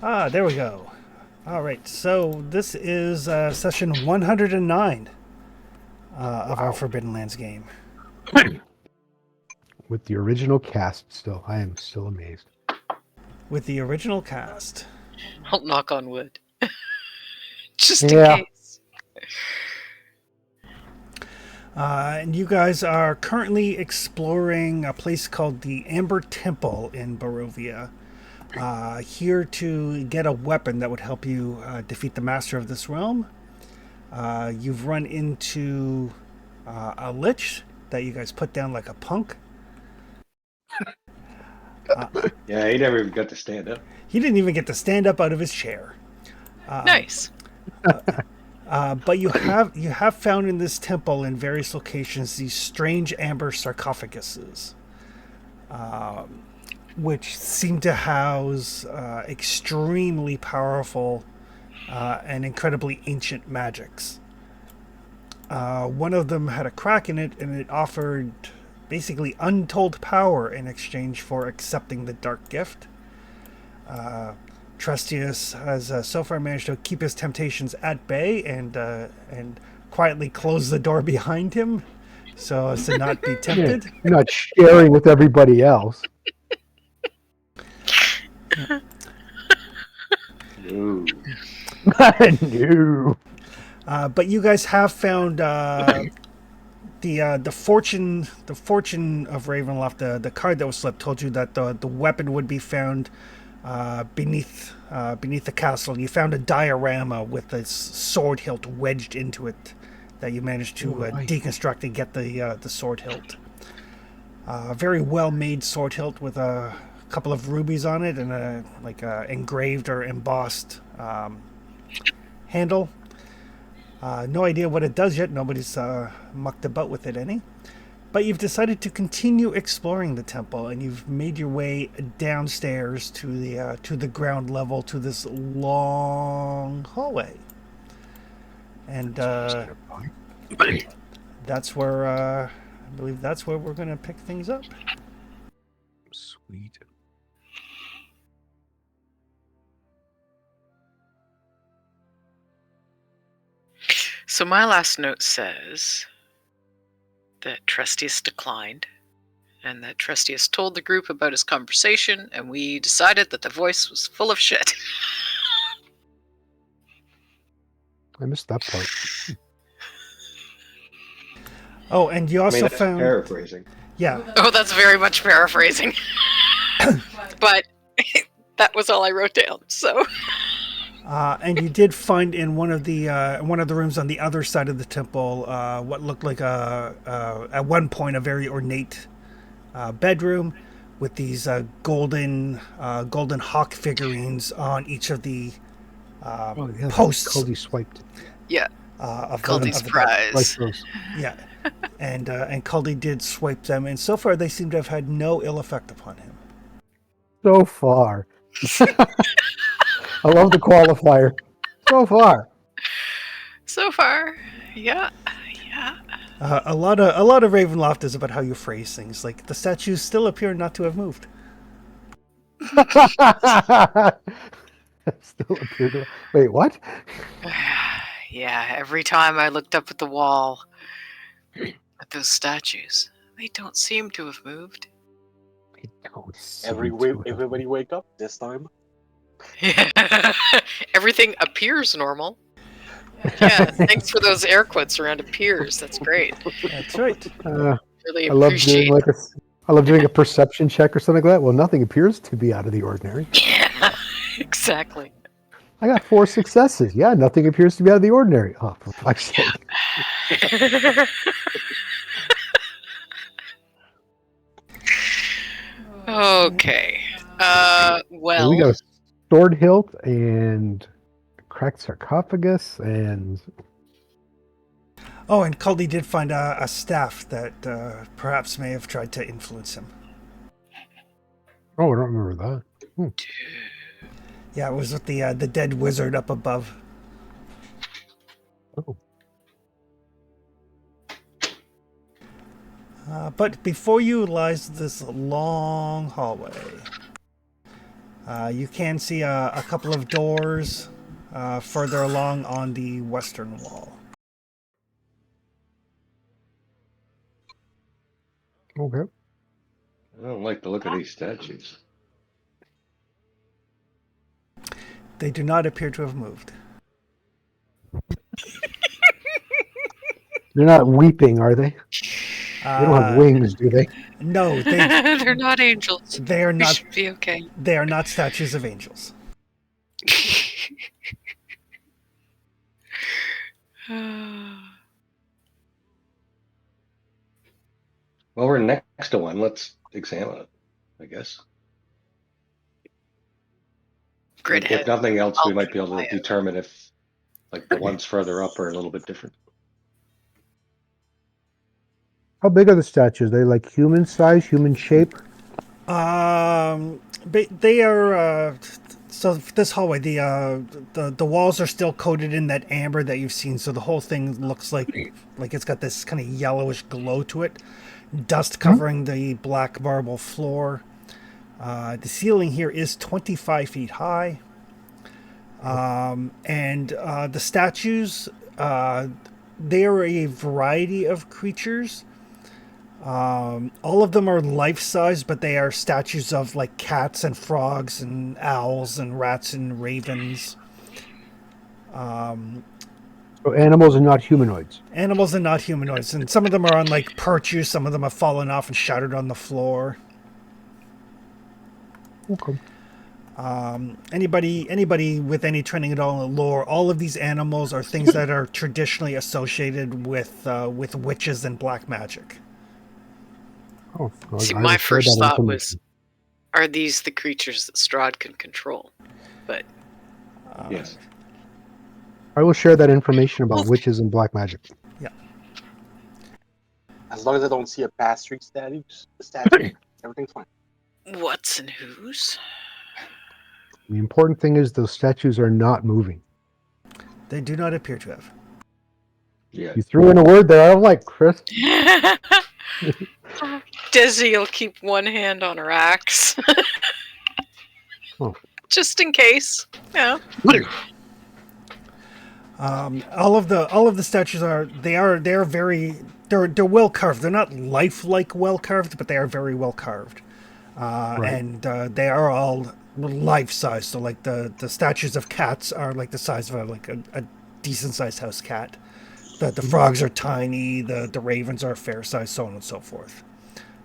Ah, there we go. All right, so this is session 109 of our Wow. Forbidden Lands game. With the original cast still. I am still amazed. With the original cast. I'll knock on wood. Just in Yeah. case. And you guys are currently exploring a place called the Amber Temple in Barovia. Here to get a weapon that would help you defeat the master of this realm. You've run into a lich that you guys put down like a punk. Yeah, he never even got to stand up. He didn't even get to stand up out of his chair. Nice. But you have found in this temple in various locations these strange amber sarcophaguses, which seem to house extremely powerful and incredibly ancient magics. One of them had a crack in it, and it offered basically untold power in exchange for accepting the dark gift. Trustius has so far managed to keep his temptations at bay and quietly close the door behind him, so as to not be Yeah. tempted. You're not sharing with everybody else. No. No. But you guys have found the fortune of Ravenloft. The card that was slipped told you that the weapon would be found beneath the castle. You found a diorama with a sword hilt wedged into it that you managed to Right. deconstruct and get the sword hilt. A very well made sword hilt with a couple of rubies on it and a engraved or embossed handle. No idea what it does yet. Nobody's mucked about with it any. But you've decided to continue exploring the temple, and you've made your way downstairs to the ground level to this long hallway. And that's where I believe that's where we're going to pick things up. Sweet. So my last note says that Trustius declined, and that Trustius told the group about his conversation, and we decided that the voice was full of shit. I missed that part. Oh, and you I also mean, that's found paraphrasing. yeah. Oh, that's very much paraphrasing. But that was all I wrote down, so... And you did find in one of the rooms on the other side of the temple what looked like at one point a very ornate bedroom with these golden hawk figurines on each of the Oh, yeah. posts Cody swiped. Yeah, of Caldy's the prize. Like those. yeah, and Caldy did swipe them, and so far they seem to have had no ill effect upon him. So far. I love the qualifier. So far. So far, yeah. A lot of Ravenloft is about how you phrase things. Like the statues still appear not to have moved. Still appeared to... Wait, what? Yeah, every time I looked up at the wall at those statues, they don't seem to have moved. I don't seem to have- Everybody wake up this time. Everything appears normal. Yeah, thanks for those air quotes around appears. That's great. That's right. Really I love appreciate doing a perception check or something like that. Well, nothing appears to be out of the ordinary. Yeah, exactly. I got 4 successes. Yeah, nothing appears to be out of the ordinary. Oh, for fuck's sake. Okay. So Well, we got a sword hilt and a cracked sarcophagus and Oh, and Caldy did find a staff that perhaps may have tried to influence him. oh, I don't remember that. Yeah, it was with the dead wizard up above. Oh. But before you lies this long hallway. You can see a couple of doors further along on the western wall. Okay. I don't like the look of these statues. They do not appear to have moved. They're not weeping, are they? They don't have wings, do they? No, They're not angels. they are We not. should be okay. They are not statues of angels. Well, we're next to one. Let's examine it, I guess. Grid If head. nothing else, we might be able to Ultraviolet. determine if, like, the ones further up are a little bit different. How big are the statues? They like human size, human shape? They are. So this hallway, the walls are still coated in that amber that you've seen. So the whole thing looks like it's got this kind of yellowish glow to it. Dust covering the black marble floor. The ceiling here is 25 feet high. And the statues, they are a variety of creatures. All of them are life-size, but they are statues of like cats and frogs and owls and rats and ravens. So animals and not humanoids. Animals and not humanoids. And some of them are on like perches, some of them have fallen off and shattered on the floor. Okay. Anybody with any training at all in lore, all of these animals are things that are traditionally associated with witches and black magic. Oh, well, See, I will my share first that thought was, information. are these the creatures that Strahd can control? But Yes. I will share that information about witches and black magic. Yeah. As long as I don't see a pastry statue, everything's fine. what's and whose? The important thing is those statues are not moving. They do not appear to have. Yeah. You threw in a word there I don't like, Chris. Desi will keep one hand on her axe. Oh. Just in case. Yeah. All of the statues are well carved. They're not lifelike well carved, but they are very well carved. Right. And they are all life size. So like the statues of cats are like the size of a decent sized house cat. The frogs are tiny. The ravens are fair size, so on and so forth.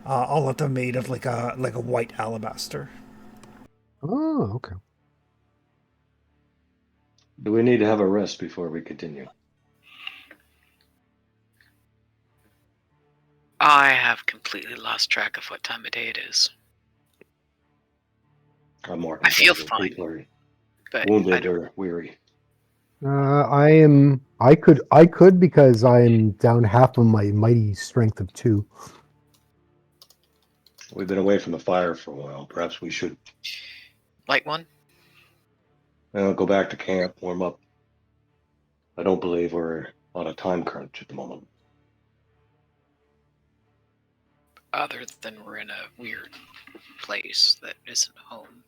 All of them made of like a white alabaster. Oh, okay. Do we need to have a rest before we continue? I have completely lost track of what time of day it is. I'm more I feel concerned fine, people are but I wounded don't. or weary. I could because I'm down half of my mighty strength of 2. We've been away from the fire for a while. Perhaps we should Light one? go back to camp, warm up. I don't believe we're on a time crunch at the moment. Other than we're in a weird place that isn't home.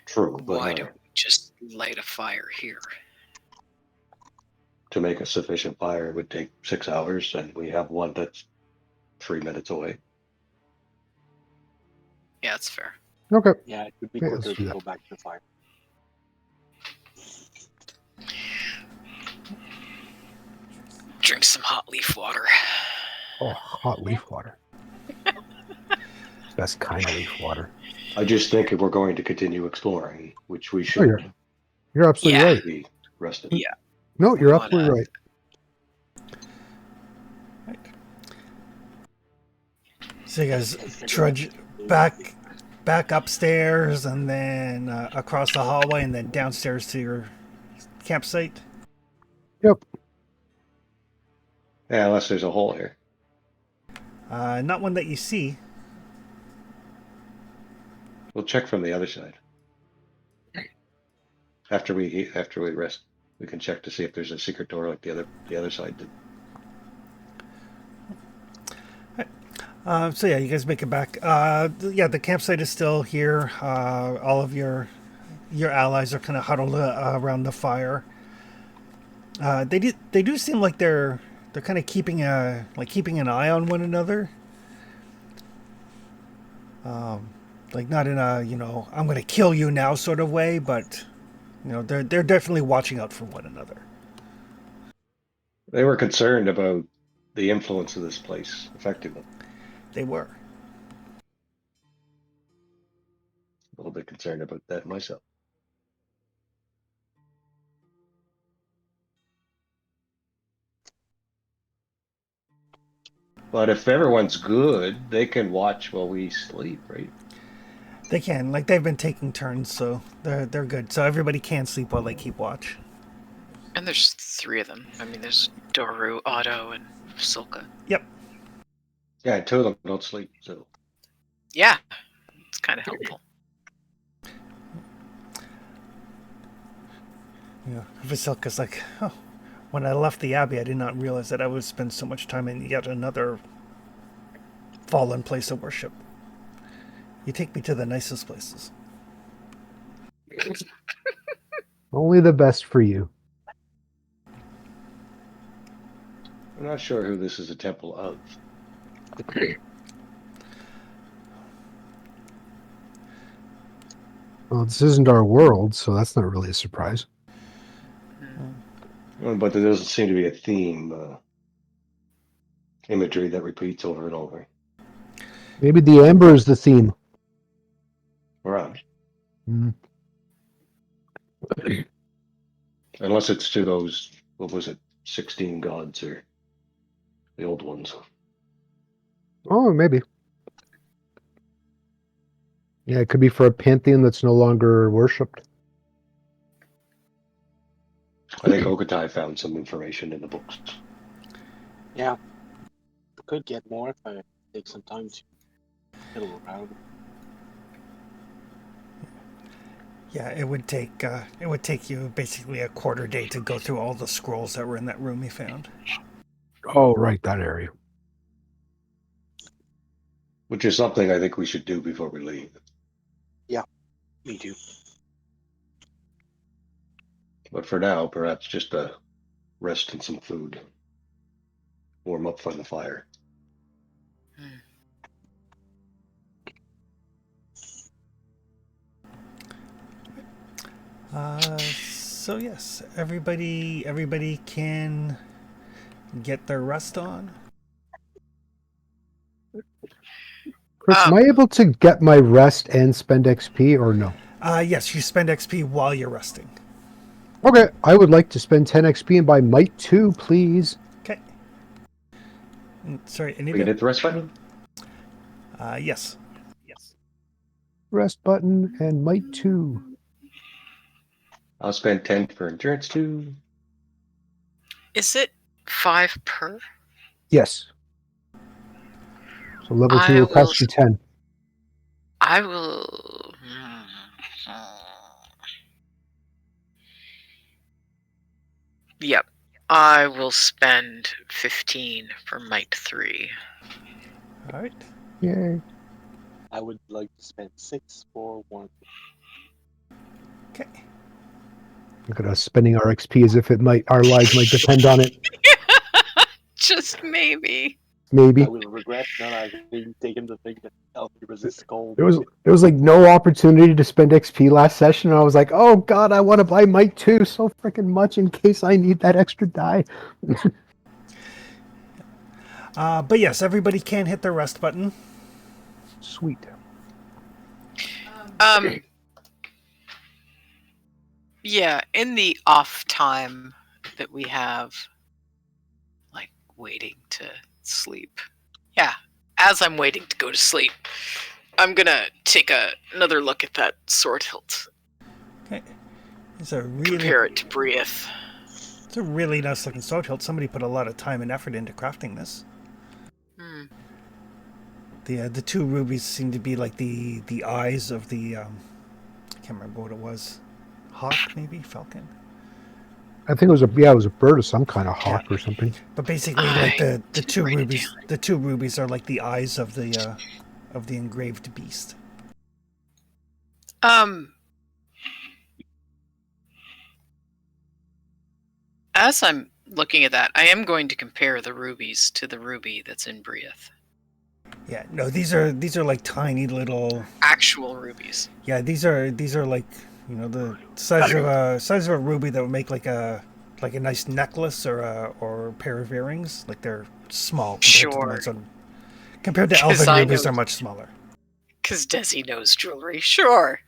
True, but Why don't we just light a fire here? to make a sufficient fire would take 6 hours, and we have one that's 3 minutes away. Yeah, that's fair. Okay. Yeah, it would be Yeah, quicker let's do to that. go back to the fire. Drink some hot leaf water. Oh, hot leaf water. Best kind of leaf water. I just think if we're going to continue exploring, which we Oh, should you're absolutely Yeah. right. be rested. Yeah. No, We you're wanna- absolutely right. So you guys trudge back upstairs and then across the hallway and then downstairs to your campsite. Yep. Yeah, unless there's a hole here. Not one that you see. We'll check from the other side. After we rest, we can check to see if there's a secret door like the other side did. So yeah, you guys make it back. Yeah, the campsite is still here. All of your allies are kind of huddled around the fire. They do seem like they're kind of keeping an eye on one another. Like not in a I'm gonna kill you now sort of way, but they're definitely watching out for one another. They were concerned about the influence of this place affecting them. They were. A little bit concerned about that myself. But if everyone's good, they can watch while we sleep, right? They can. Like they've been taking turns, so they're good. So everybody can sleep while they keep watch. And there's 3 of them. I mean, there's Doru, Otto, and Silka. Yep. Yeah, 2 of them don't sleep, so Yeah, it's kind of helpful. Vasilka's like, oh, when I left the abbey, I did not realize that I would spend so much time in yet another fallen place of worship. You take me to the nicest places. Only the best for you. I'm not sure who this is a temple of. Well, this isn't our world, so that's not really a surprise. But there doesn't seem to be a theme, imagery that repeats over and over. Maybe the amber is the theme. Right. Mm. Unless it's to those, what was it, 16 gods or the old ones. Oh, maybe. Yeah, it could be for a pantheon that's no longer worshipped. I think Okatai found some information in the books. Yeah. I could get more if I take some time to fiddle around. Yeah, it would take you basically a quarter day to go through all the scrolls that were in that room you found. Oh, right, that area. Which is something I think we should do before we leave. Me too. But for now, perhaps just a rest and some food. Warm up from the fire. So yes, everybody can get their rest on. Chris, am I able to get my rest and spend XP or no? Yes, you spend XP while you're resting. Okay, I would like to spend 10 XP and buy Might 2, please. Okay. Sorry, any We can hit the rest button? yes. Rest button and Might 2. I'll spend 10 for endurance too. Is it 5 per? Yes. So level 2 will cost you 10. I will. Yep. I will spend 15 for Might 3. All right. Yay. I would like to spend 6 for 1. Okay. Look at us spending our XP as if our lives might depend on it. Just maybe. Maybe. I will regret not having taken the thing that helped me resist cold. There was like no opportunity to spend XP last session, and I was like, oh god, I want to buy Might 2 so freaking much in case I need that extra die. But yes, everybody can hit the rest button. Sweet. Yeah, in the off time that we have, like waiting to sleep. Yeah, as I'm waiting to go to sleep, I'm gonna take another look at that sword hilt. Okay. Prepare it to breathe. It's a really nice looking sword hilt. Somebody put a lot of time and effort into crafting this. The 2 rubies seem to be like the eyes of the I can't remember what it was. Hawk, maybe? Falcon? I think it was a bird of some kind of hawk or something. But basically, like the didn't two write it rubies, the two rubies are like the eyes of the engraved beast. As I'm looking at that, I am going to compare the rubies to the ruby that's in Brieth. Yeah, no, these are like tiny little. Actual rubies. Yeah, these are like, you know, the size of a ruby that would make like a nice necklace or a pair of earrings. Like they're small compared to the Sure. ones on. Compared to 'Cause elven I rubies, know- they're much smaller. Because Desi knows jewelry. Sure.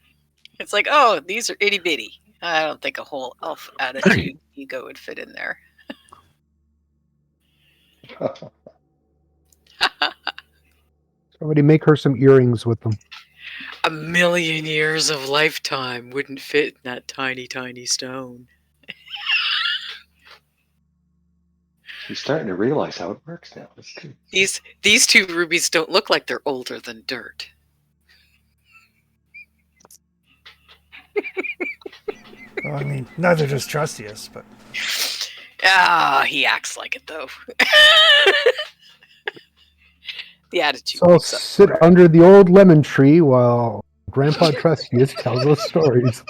It's like, oh, these are itty bitty. I don't think a whole elf attitude ego would fit in there. Somebody make her some earrings with them. A million years of lifetime wouldn't fit in that tiny, tiny stone. She's starting to realize how it works now. That's good. These two rubies don't look like they're older than dirt. Well, I mean, neither does Trustius, but Ah, he acts like it though. The attitude. So I'll sit under the old lemon tree while Grandpa Trustius tells us stories.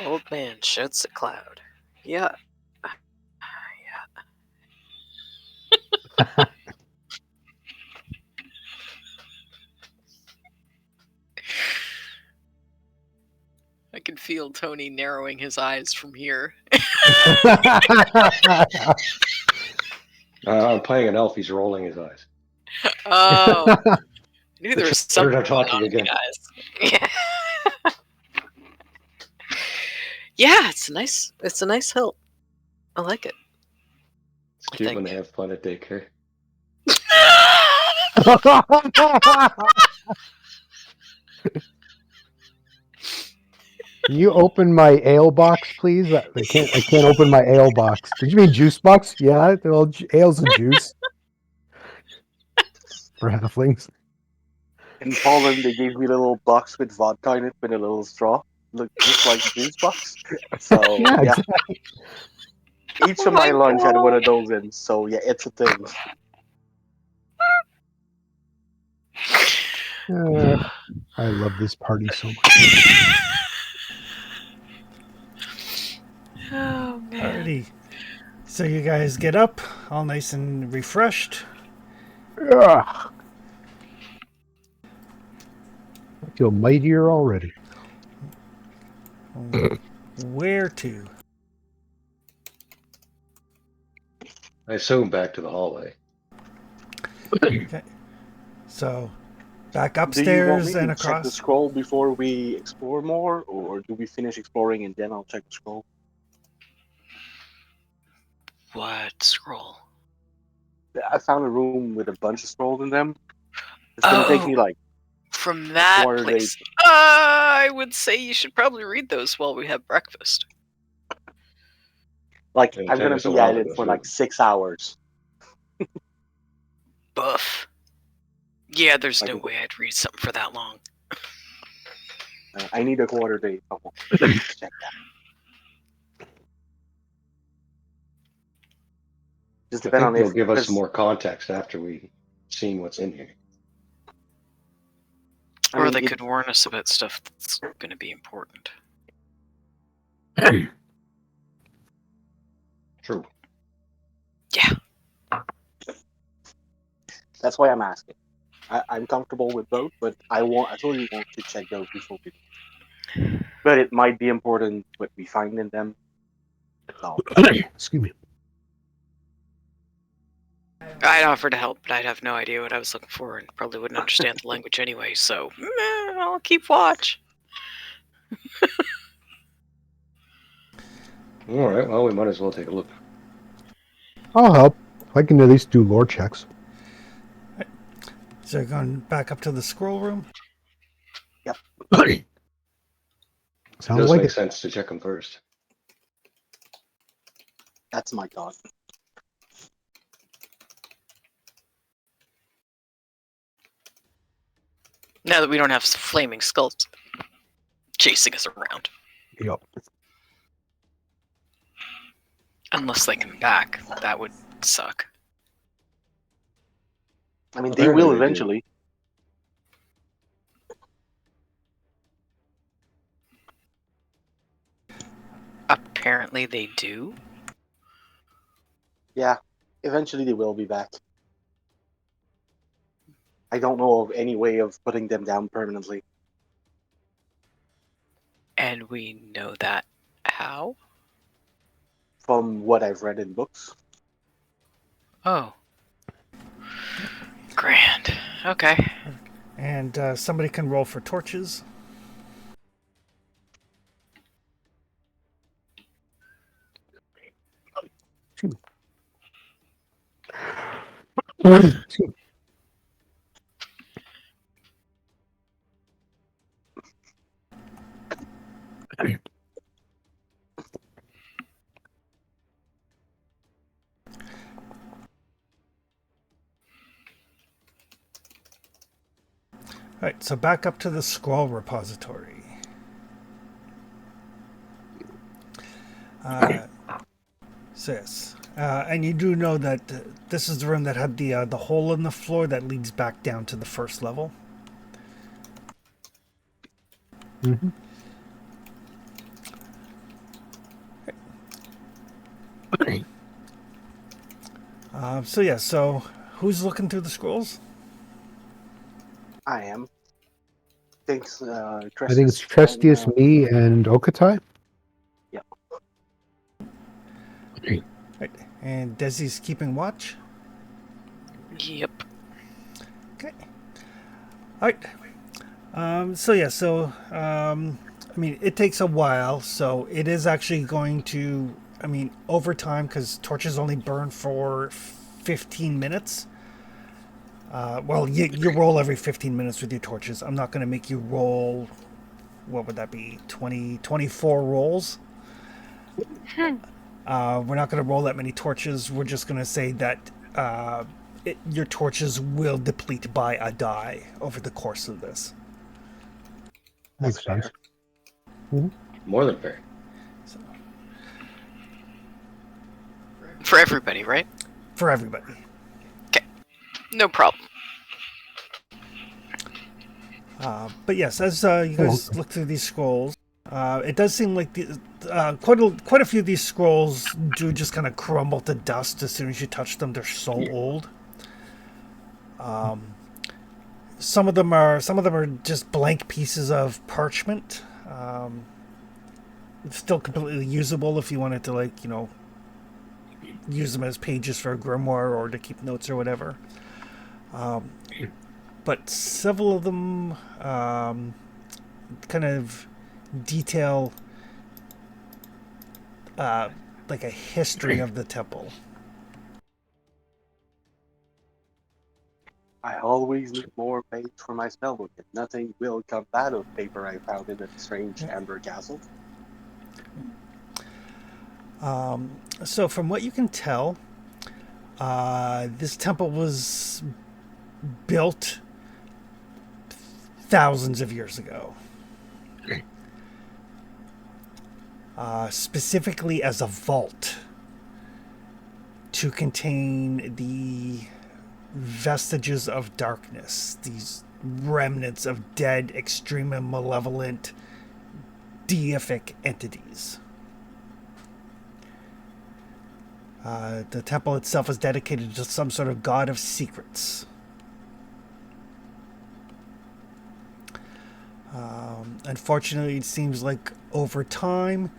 Old man shouts a cloud. Yeah. I can feel Tony narrowing his eyes from here. I'm playing an elf. He's rolling his eyes. Oh, I knew there was Better something not talking going on again. with the eyes. Yeah, it's a nice help. I like it. It's cute when they have fun at daycare. Can you open my ale box, please? I can't open my ale box. Did you mean juice box? Yeah, well, ale's and juice for halflings. In Poland, they gave me a little box with vodka in it with a little straw. Looked just like a juice box. So, Yeah, yeah. exactly. Each of my lunch had one of those in. So, yeah, it's a thing. I love this party so much. Oh man. alrighty. So you guys get up, all nice and refreshed. Ugh. I feel mightier already. Where to? I assume back to the hallway. Okay. So, back Do you want upstairs me to and check the across. scroll before we explore more? Or do we finish exploring and then I'll check the scroll? What scroll? I found a room with a bunch of scrolls in them. It's going to take me like from that quarter place. I would say you should probably read those while we have breakfast. Like, It'll I'm take going us to a be while at to it go for through. like 6 hours. Buff. Yeah, there's Like- no way I'd read something for that long. I need a quarter day. Come on. Let's check that. Just I depend think on they'll if give us there's- some more context after we seen what's in here. I Or mean, they it- could warn us about stuff that's going to be important. True. Yeah. That's why I'm asking. I'm comfortable with both, but I totally want to check those before we do. But it might be important what we find in them. So, Excuse me. I'd offer to help, but I'd have no idea what I was looking for and probably wouldn't understand the language anyway, so I'll keep watch. All right. Well, we might as well take a look. I'll help. I can at least do lore checks. So, going back up to the scroll room. It Sounds does like make it. sense to check them first. that's my thought. Now that we don't have flaming skulls chasing us around. Yep. Unless they come back, that would suck. I mean, they Apparently will they do. eventually. Apparently they do. Yeah, eventually they will be back. I don't know of any way of putting them down permanently. And we know that. How? From what I've read in books. Oh. Grand. Okay. And somebody can roll for torches. All right, so back up to the scroll repository. So yes, and you do know that this is the room that had the hole in the floor that leads back down to the first level. Mm-hmm. So who's looking through the scrolls? I am. Thanks, I think it's Trestus. Trustius, me, and Okatai. Yeah. Right. And Desi's keeping watch. Yep. Okay. All right. I mean, it takes a while, so it is actually going to, I mean, over time, because torches only burn for 15 minutes. You roll every 15 minutes with your torches. I'm not going to make you roll, what would that be, 24 rolls? We're not going to roll that many torches. We're just going to say that your torches will deplete by a die over the course of this. Makes fair. sense. More than fair. For everybody, right? For everybody. No problem. But yes, as you guys look through these scrolls, it does seem like quite a few of these scrolls do just kind of crumble to dust as soon as you touch them. They're so old. Some of them are just blank pieces of parchment. It's still completely usable if you wanted to, use them as pages for a grimoire or to keep notes or whatever. But several of them kind of detail like a history of the temple. I always need more page for my spellbook, and nothing will come out of paper I found in a strange amber castle. So from what you can tell, this temple was built thousands of years ago. Specifically as a vault to contain the vestiges of darkness, these remnants of dead, extreme and malevolent deific entities. The temple itself is dedicated to some sort of god of secrets. Unfortunately, it seems like over time,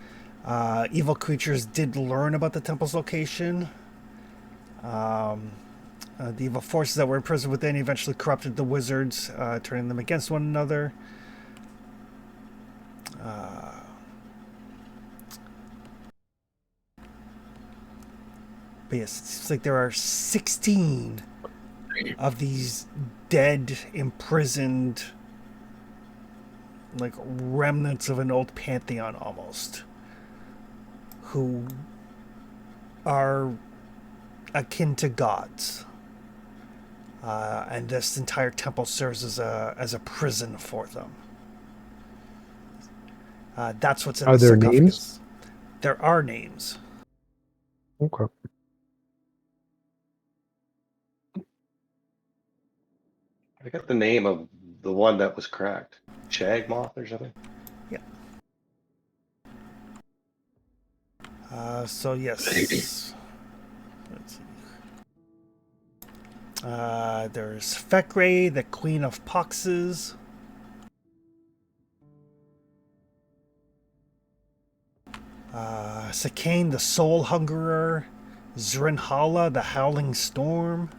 evil creatures did learn about the temple's location. The evil forces that were imprisoned within eventually corrupted the wizards, turning them against one another. But yes, it seems like there are 16 of these dead, imprisoned, like remnants of an old pantheon almost, who are akin to gods. And this entire temple serves as a prison for them. That's what's in Are the there sarcophagus. names? There are names. Okay. I got the name of the one that was cracked. Shag moth or something? Yeah. So yes. Let's see. There's Fekre, the Queen of Poxes. Sakane, the Soul Hungerer. Zrinhala, the Howling Storm.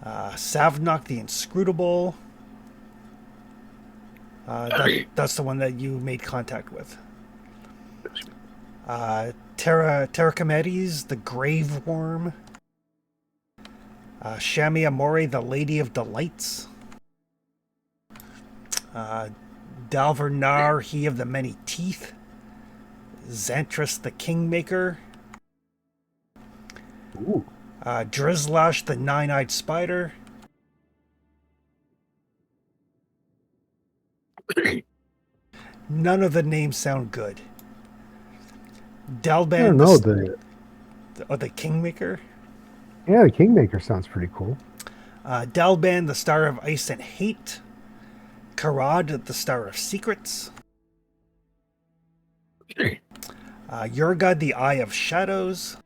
Savnok, the Inscrutable. That's the one that you made contact with. Terracomedes, the Grave Worm. Shami Amore, the Lady of Delights. Dalvernar, he of the many teeth. Xantras, the Kingmaker. Ooh. Drizlash, the nine-eyed spider. None of the names sound good. I Dalban, don't know. the Kingmaker. The Kingmaker sounds pretty cool. Dalban, the Star of Ice and Hate. Karad, the Star of Secrets. Yurgad, the Eye of Shadows.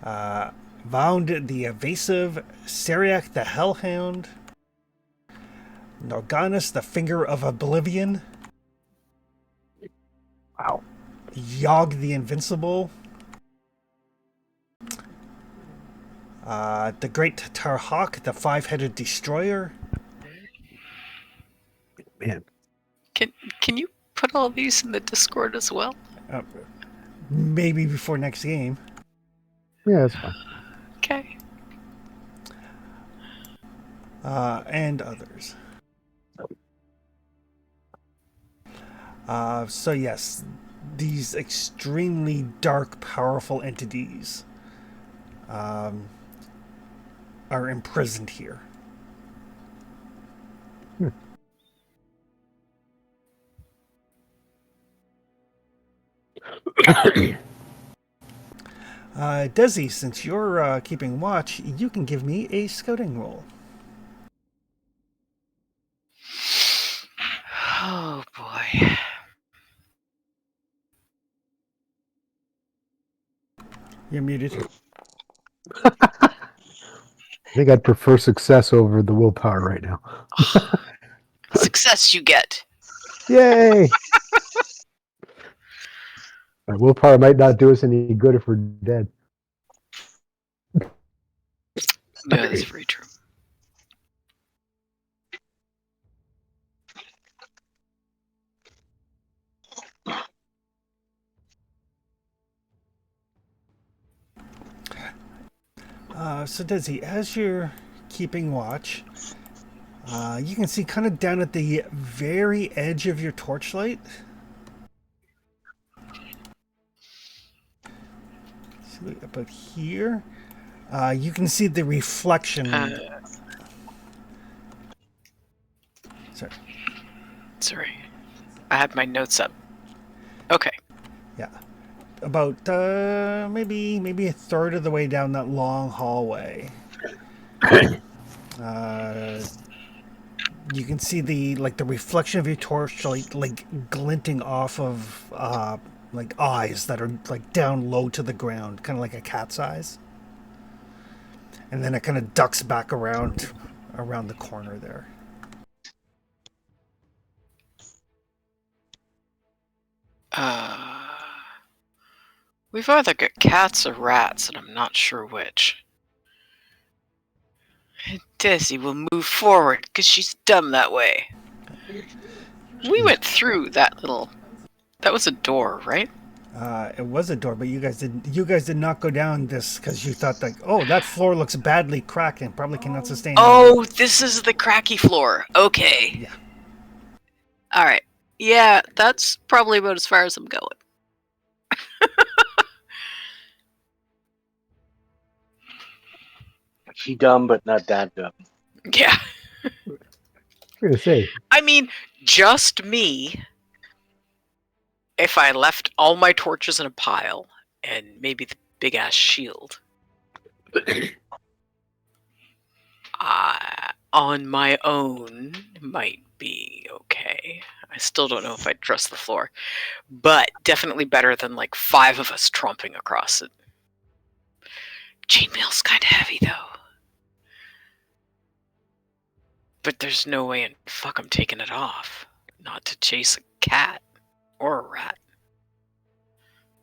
Vound, the Evasive. Syriac, the Hellhound. Norganus, the Finger of Oblivion. Wow. Yogg, the Invincible. The Great Tarhawk, the Five-Headed Destroyer. Man. Can you put all these in the Discord as well? Maybe before next game. Yeah, that's fine. Okay. And others. So yes, these extremely dark, powerful entities are imprisoned here. Desi, since you're keeping watch, you can give me a scouting roll. Oh boy. You're muted. I think I'd prefer success over the willpower right now. Success you get. Yay! My willpower might not do us any good if we're dead. Yeah, that's very true. So Desi, as you're keeping watch, you can see kind of down at the very edge of your torchlight. See, about here, you can see the reflection. Sorry. I had my notes up. Okay. Yeah, about maybe a third of the way down that long hallway. You can see the reflection of your torchlight glinting off of eyes that are down low to the ground, kind of like a cat's eyes, and then it kind of ducks back around the corner there. We've either got cats or rats, and I'm not sure which. Desi will move forward because she's dumb that way. We went through that little. That was a door, right? It was a door, but you guys did not go down this because you thought that floor looks badly cracked and probably cannot sustain. Oh, this is the cracky floor. Okay. Yeah. All right. Yeah, that's probably about as far as I'm going. She dumb, but not that dumb. Yeah. I'm gonna say, I mean, just me if I left all my torches in a pile and maybe the big ass shield, on my own might be okay. I still don't know if I'd trust the floor, but definitely better than like 5 of us tromping across it. Chainmail's kind of heavy though. But there's no way in fuck I'm taking it off. Not to chase a cat or a rat.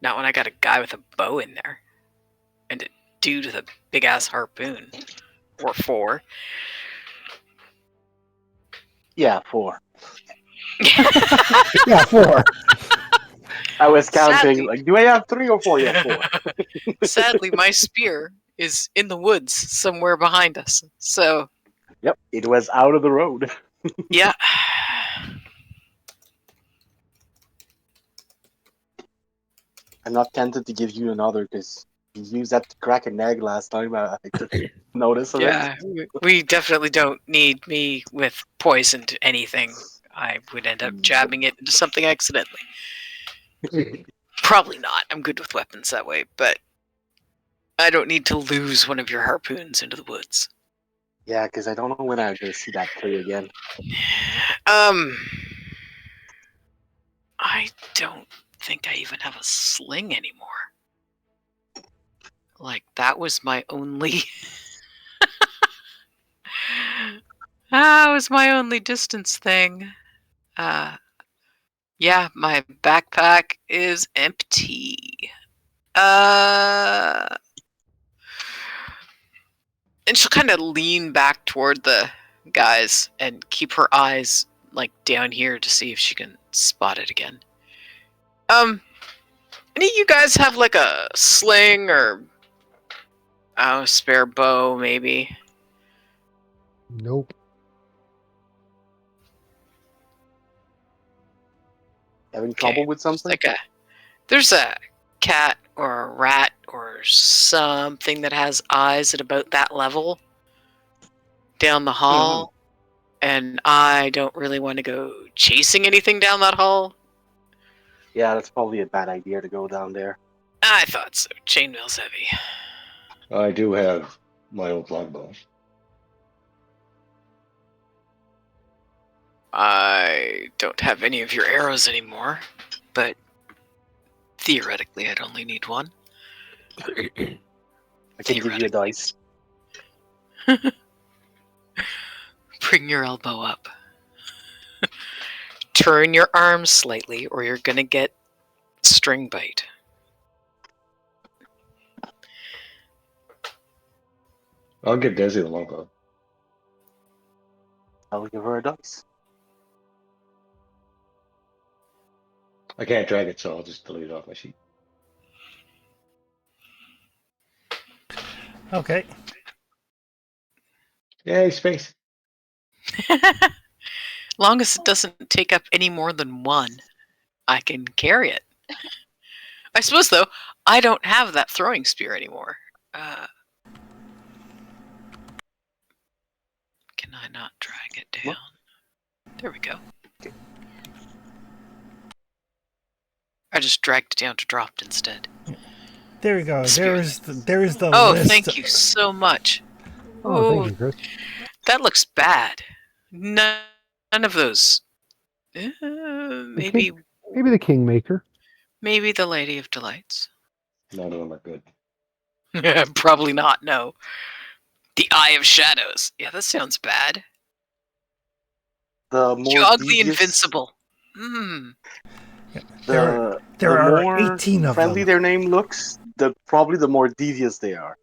Not when I got a guy with a bow in there. And a dude with a big ass harpoon. Or 4. Yeah, 4. Yeah, 4. I was counting. Sadly- Like, do I have 3 or 4? Yeah, 4. Sadly, my spear is in the woods somewhere behind us. So, Yep, it was out of the road. yeah. I'm not tempted to give you another because you used that to crack an egg last time. I took notice of Yeah, we definitely don't need me with poisoned anything. I would end up jabbing it into something accidentally. Probably not. I'm good with weapons that way, but I don't need to lose one of your harpoons into the woods. Yeah, because I don't know when I'm going to see that tree again. I don't think I even have a sling anymore. Like, that was my only... That was my only distance thing. Yeah, my backpack is empty. And she'll kind of lean back toward the guys and keep her eyes like down here to see if she can spot it again. Any of you guys have like a sling or a spare bow, maybe? Nope. Having trouble with something? There's a cat or a rat or something that has eyes at about that level down the hall, and I don't really want to go chasing anything down that hall. Yeah, that's probably a bad idea to go down there. I thought so. Chainmail's heavy. I do have my old longbow. I don't have any of your arrows anymore, but theoretically I'd only need one. I can give you a dice. Bring your elbow up. Turn your arm slightly or you're gonna get string bite. I'll give Desi the longbow. I'll give her a dice. I can't drag it, so I'll just delete it off my sheet. Okay. Yay, space. Long as it doesn't take up any more than 1, I can carry it. I suppose, though, I don't have that throwing spear anymore. Can I not drag it down? There we go. I just dragged it down to dropped instead. There we go. There is the Oh, list. thank you so much. Oh, thank you, Chris. That looks bad. None of those. Maybe Maybe the Kingmaker. maybe the Lady of Delights. None of them are good. Probably not, no. The Eye of Shadows. Yeah, that sounds bad. The more Jog the devious, Invincible. There the are more 18 of friendly them. their name looks, probably the more devious they are.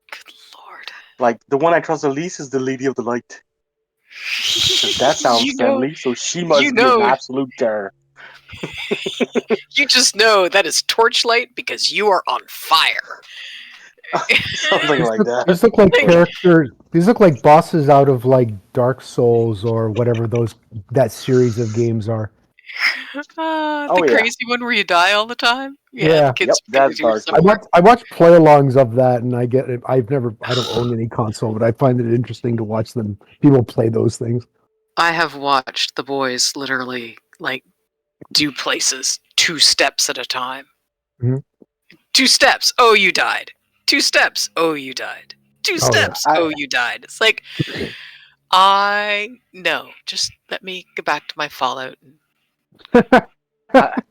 Good lord. Like, the one I trust the least is the Lady of the Light. 'Cause that sounds friendly, so she must be an absolute terror. You just know that is Torchlight because you are on fire. Something like that. These look like characters. These look like bosses out of like Dark Souls or whatever that series of games are. The crazy one where you die all the time? Yeah. The kids That's Dark Souls. I watch play-alongs of that, and I get it. I don't own any console, but I find it interesting to watch people play those things. I have watched the boys literally like do places 2 steps at a time. Mhm. 2 steps. Oh, you died. 2 steps. Oh, you died. 2 Oh, yeah. steps. Oh, you died. It's like, no. Just let me go back to my Fallout. I,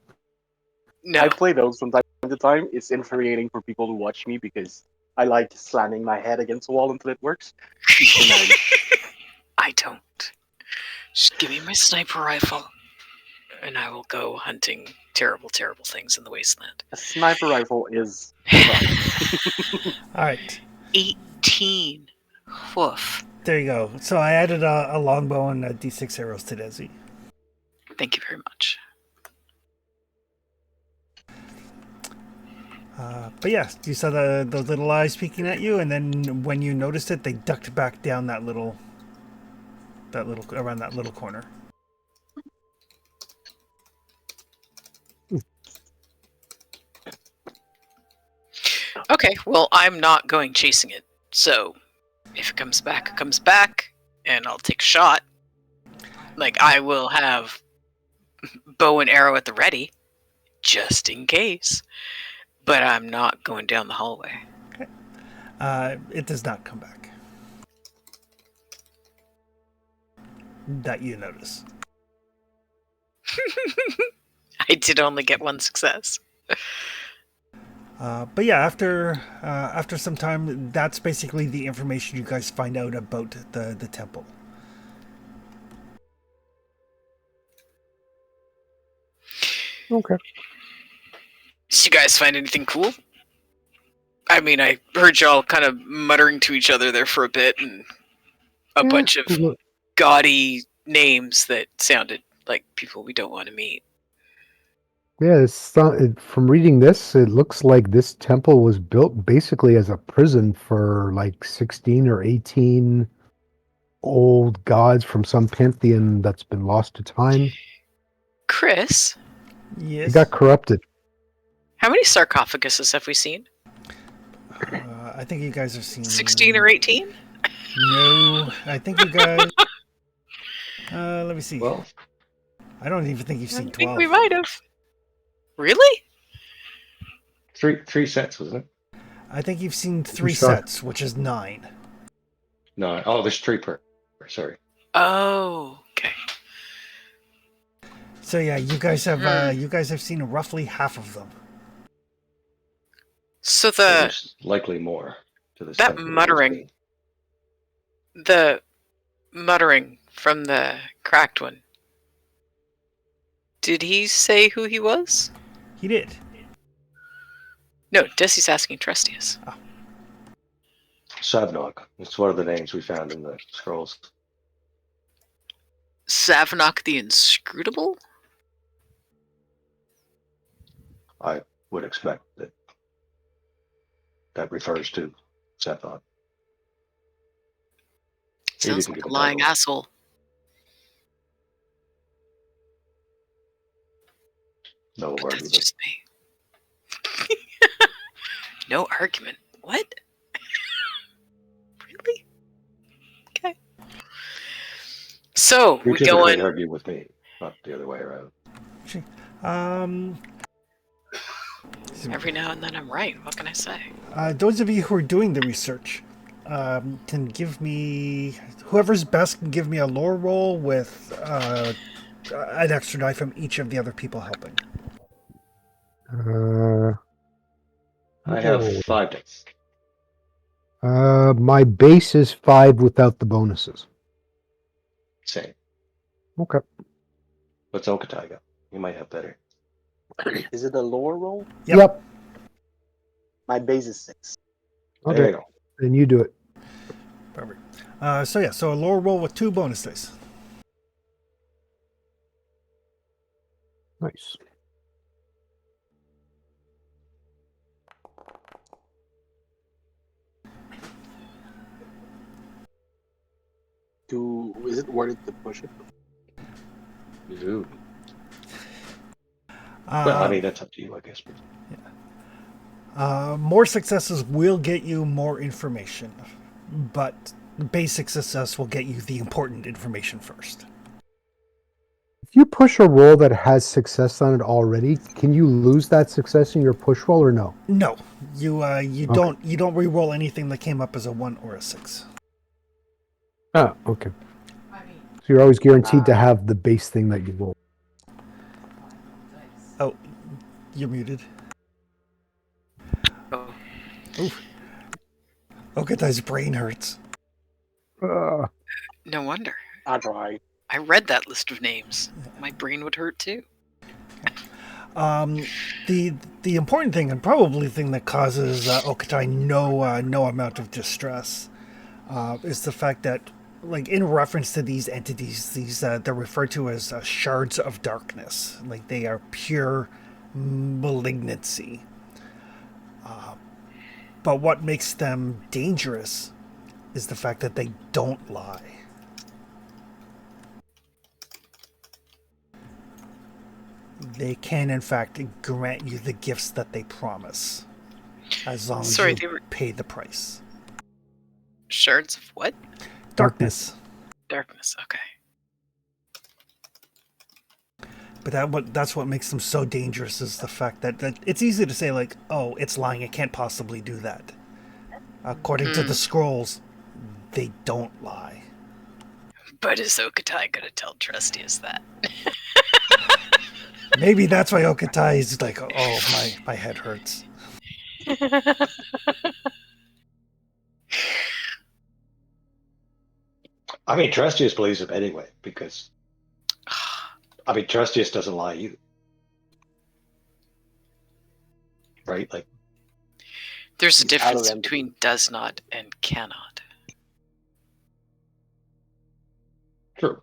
No. I play those from time to time. It's infuriating for people to watch me because I like slamming my head against the wall until it works. And I don't. Just give me my sniper rifle, and I will go hunting terrible, terrible things in the wasteland. a sniper rifle is fun. All right. 18. Woof. There you go. So I added a longbow and a d6 arrows to Desi. Thank you very much. But yeah, you saw those little eyes peeking at you, and then when you noticed it, they ducked back down around that little corner. Okay, well, I'm not going chasing it. So, if it comes back, it comes back, and I'll take a shot. Like, I will have bow and arrow at the ready, just in case. But I'm not going down the hallway. It does not come back. That you notice. I did only get 1 success. But yeah, after some time, that's basically the information you guys find out about the temple. Okay. Did you guys find anything cool? I mean, I heard y'all kind of muttering to each other there for a bit, and a bunch of gaudy names that sounded like people we don't want to meet. Yeah, from reading this, it looks like this temple was built basically as a prison for like 16 or 18 old gods from some pantheon that's been lost to time. Chris, Yes. It got corrupted. how many sarcophaguses have we seen? I think you guys have seen 16 or 18? No, I think you guys. Let me see. Well, I don't even think you've I seen think 12. we might have. Really? three sets, wasn't it? I think you've seen 3 Sorry. sets, which is 9. No. Oh, there's 3 per. Sorry. Oh, okay. So yeah, you guys have seen roughly half of them. So There's likely more to this. that temple than muttering- the muttering from the cracked one. Did he say who he was? He did. No, Desi's asking Trustius. Savnog. It's one of the names we found in the scrolls. Savnok the Inscrutable? I would expect that refers to Savnog. Sounds didn't like give a a lying title. asshole. No But argument. that's just me. No argument. What? Really? Okay. So, You we typically going... argue with me, not the other way around. Um, Every now and then I'm right. What can I say? those of you who are doing the research can give me, whoever's best can give me a lore roll with an extra die from each of the other people helping. I have 5 dice. My base is 5 without the bonuses. Same. Okay. What's Okataiga? You might have better. Is it a lower roll? Yep. My base is 6. There Okay. you go. Then you do it. Perfect. So a lore roll with 2 bonus dice. Nice. Is it worth it to push it? Ooh. Well, I mean, that's up to you, I guess. More successes will get you more information, but basic success will get you the important information first. If you push a roll that has success on it already, can you lose that success in your push roll or no? No, you Okay. don't re-roll anything that came up as a 1 or a 6. Oh, okay. So you're always guaranteed to Ah, have the base thing that you roll. Oh, you're muted. Oh, Oof. Okatai's brain hurts. no wonder. I try. I read that list of names. My brain would hurt too. The important thing, and probably the thing that causes Okatai no amount of distress, is the fact that, like, in reference to these entities, they're referred to as shards of darkness. Like, they are pure malignancy. But what makes them dangerous is the fact that they don't lie. They can, in fact, grant you the gifts that they promise, as long as Sorry, you they were pay the price. shards of what? Darkness. Darkness. Okay. But that's what makes them so dangerous, is the fact that it's easy to say, like, oh, it's lying, it can't possibly do that. According to the scrolls, they don't lie. But is Okatai gonna tell Trustius that? Maybe that's why Okatai is like, oh, my head hurts. I mean, Trustius believes him anyway, because, I mean, Trustius doesn't lie either. Right? Like, There's a He's out of difference them. between does not and cannot. true.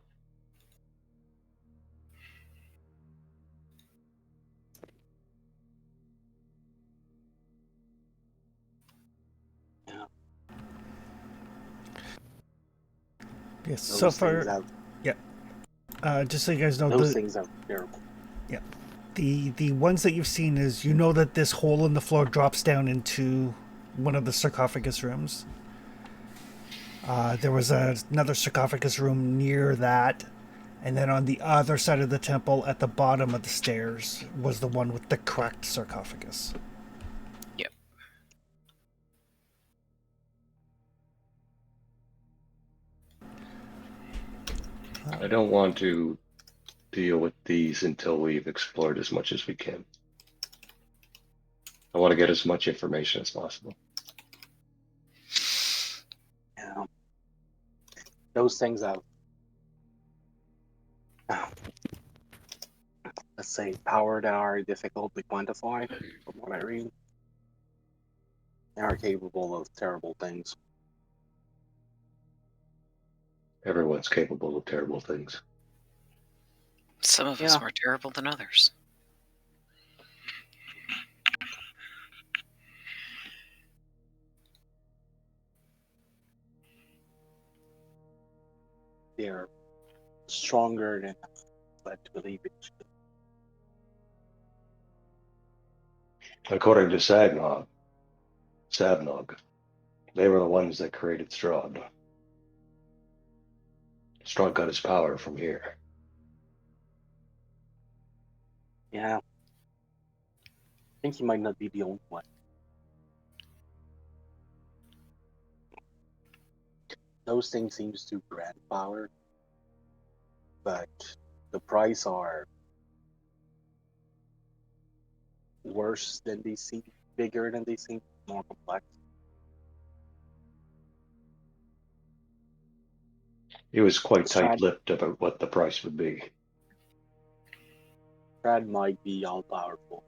Yeah, Yes, those so things far, have yeah. Just so you guys know, those things are terrible. the ones that you've seen is, you know that this hole in the floor drops down into one of the sarcophagus rooms. There was another sarcophagus room near that, and then on the other side of the temple, at the bottom of the stairs, was the one with the cracked sarcophagus. Yep. I don't want to deal with these until we've explored as much as we can. I want to get as much information as possible. Yeah, those things have, let's say, power that are difficult to quantify. From what I read, they are capable of terrible things. Everyone's capable of terrible things. Some of us more terrible than others. They're stronger than I've led to believe it. According to Sabnog, they were the ones that created Strahd. Strahd got his power from here. Yeah, I think he might not be the only one. Those things seems to grant power, but the price are worse than they seem, bigger than they seem, more complex. He was quite Strad, tight-lipped about what the price would be. Strad might be all powerful,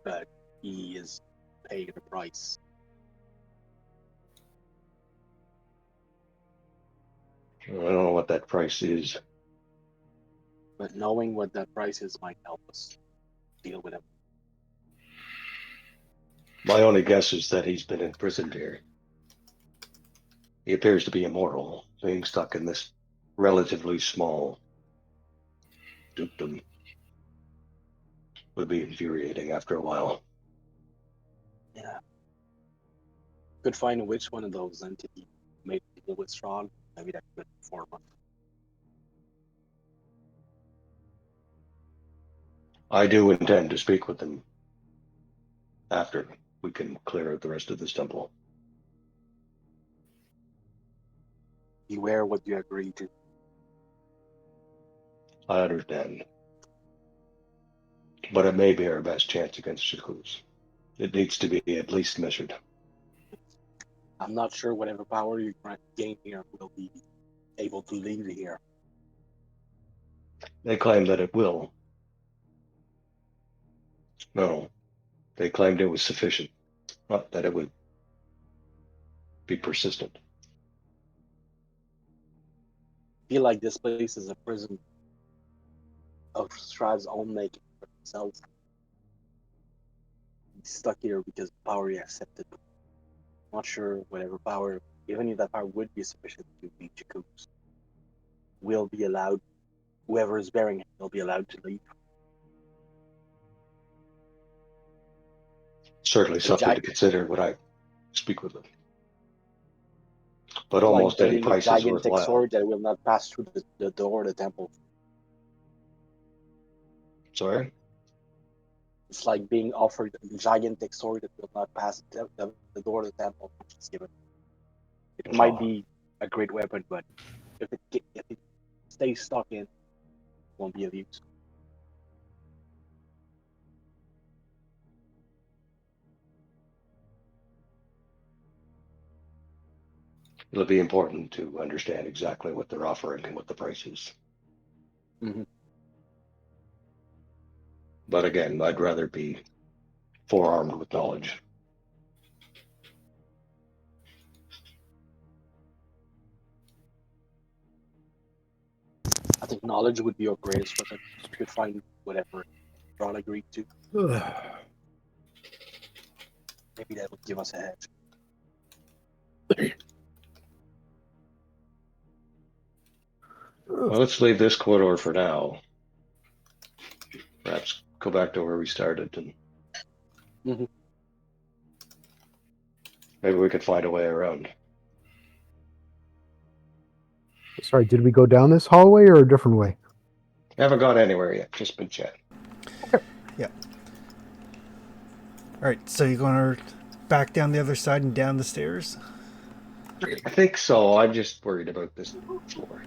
but he is paying the price. I don't know what that price is. But knowing what that price is might help us deal with him. My only guess is that he's been imprisoned here. He appears to be immortal, being stuck in this relatively small dukedom would be infuriating after a while. Yeah. Could find which one of those entities made a deal with Strahd. Maybe that could inform us. I do intend to speak with them after we can clear out the rest of this temple. Beware what you agree to. I understand. But it may be our best chance against Shakus. It needs to be at least measured. I'm not sure whatever power you gain here will be able to leave here. They claim that it will. No, they claimed it was sufficient, not that it would be persistent. I feel like this place is a prison of Strahd's own making for himself. He's stuck here because the power he accepted. Not sure whatever power, even if that power would be sufficient to beat Jakubs, will be allowed. Whoever is bearing it will be allowed to leave. Certainly something to consider when I speak with them. But almost like any gaining a price is gigantic worthwhile. sword that will not pass through the door of the temple. Sorry? It's like being offered a gigantic sword that will not pass the door of the temple, which is given. It might be a great weapon, but if it stays stuck in, it won't be of use. It'll be important to understand exactly what they're offering and what the price is. Mm-hmm. But again, I'd rather be forearmed with knowledge. I think knowledge would be your greatest weapon. You could find whatever Ron agreed to. Maybe that would give us a hedge. Well, let's leave this corridor for now. Perhaps go back to where we started and maybe we could find a way around. Sorry, did we go down this hallway or a different way? Haven't got anywhere yet, just been chatting. Yeah. All right, so you're going to back down the other side and down the stairs? I think so. I'm just worried about this floor.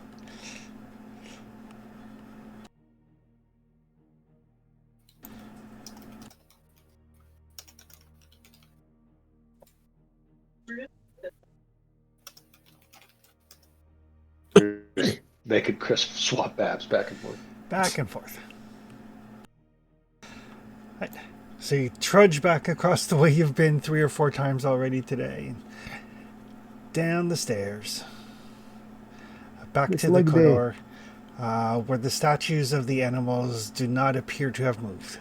Making crisp swap babs back and forth. Back and forth. Right. So you trudge back across the way you've been 3 or 4 times already today. Down the stairs. Back to the corridor where the statues of the animals do not appear to have moved.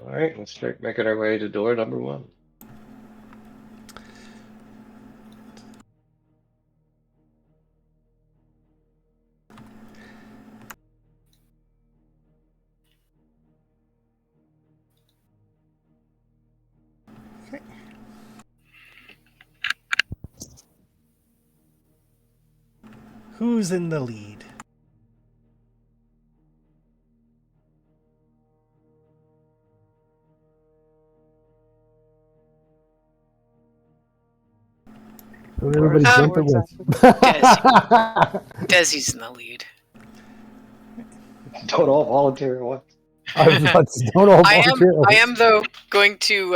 All right, let's start making our way to door number 1. Okay. Who's in the lead? Don't everybody jump at once. Desi's in the lead. Don't all volunteer at once. I was about to say, don't all volunteer. I am though going to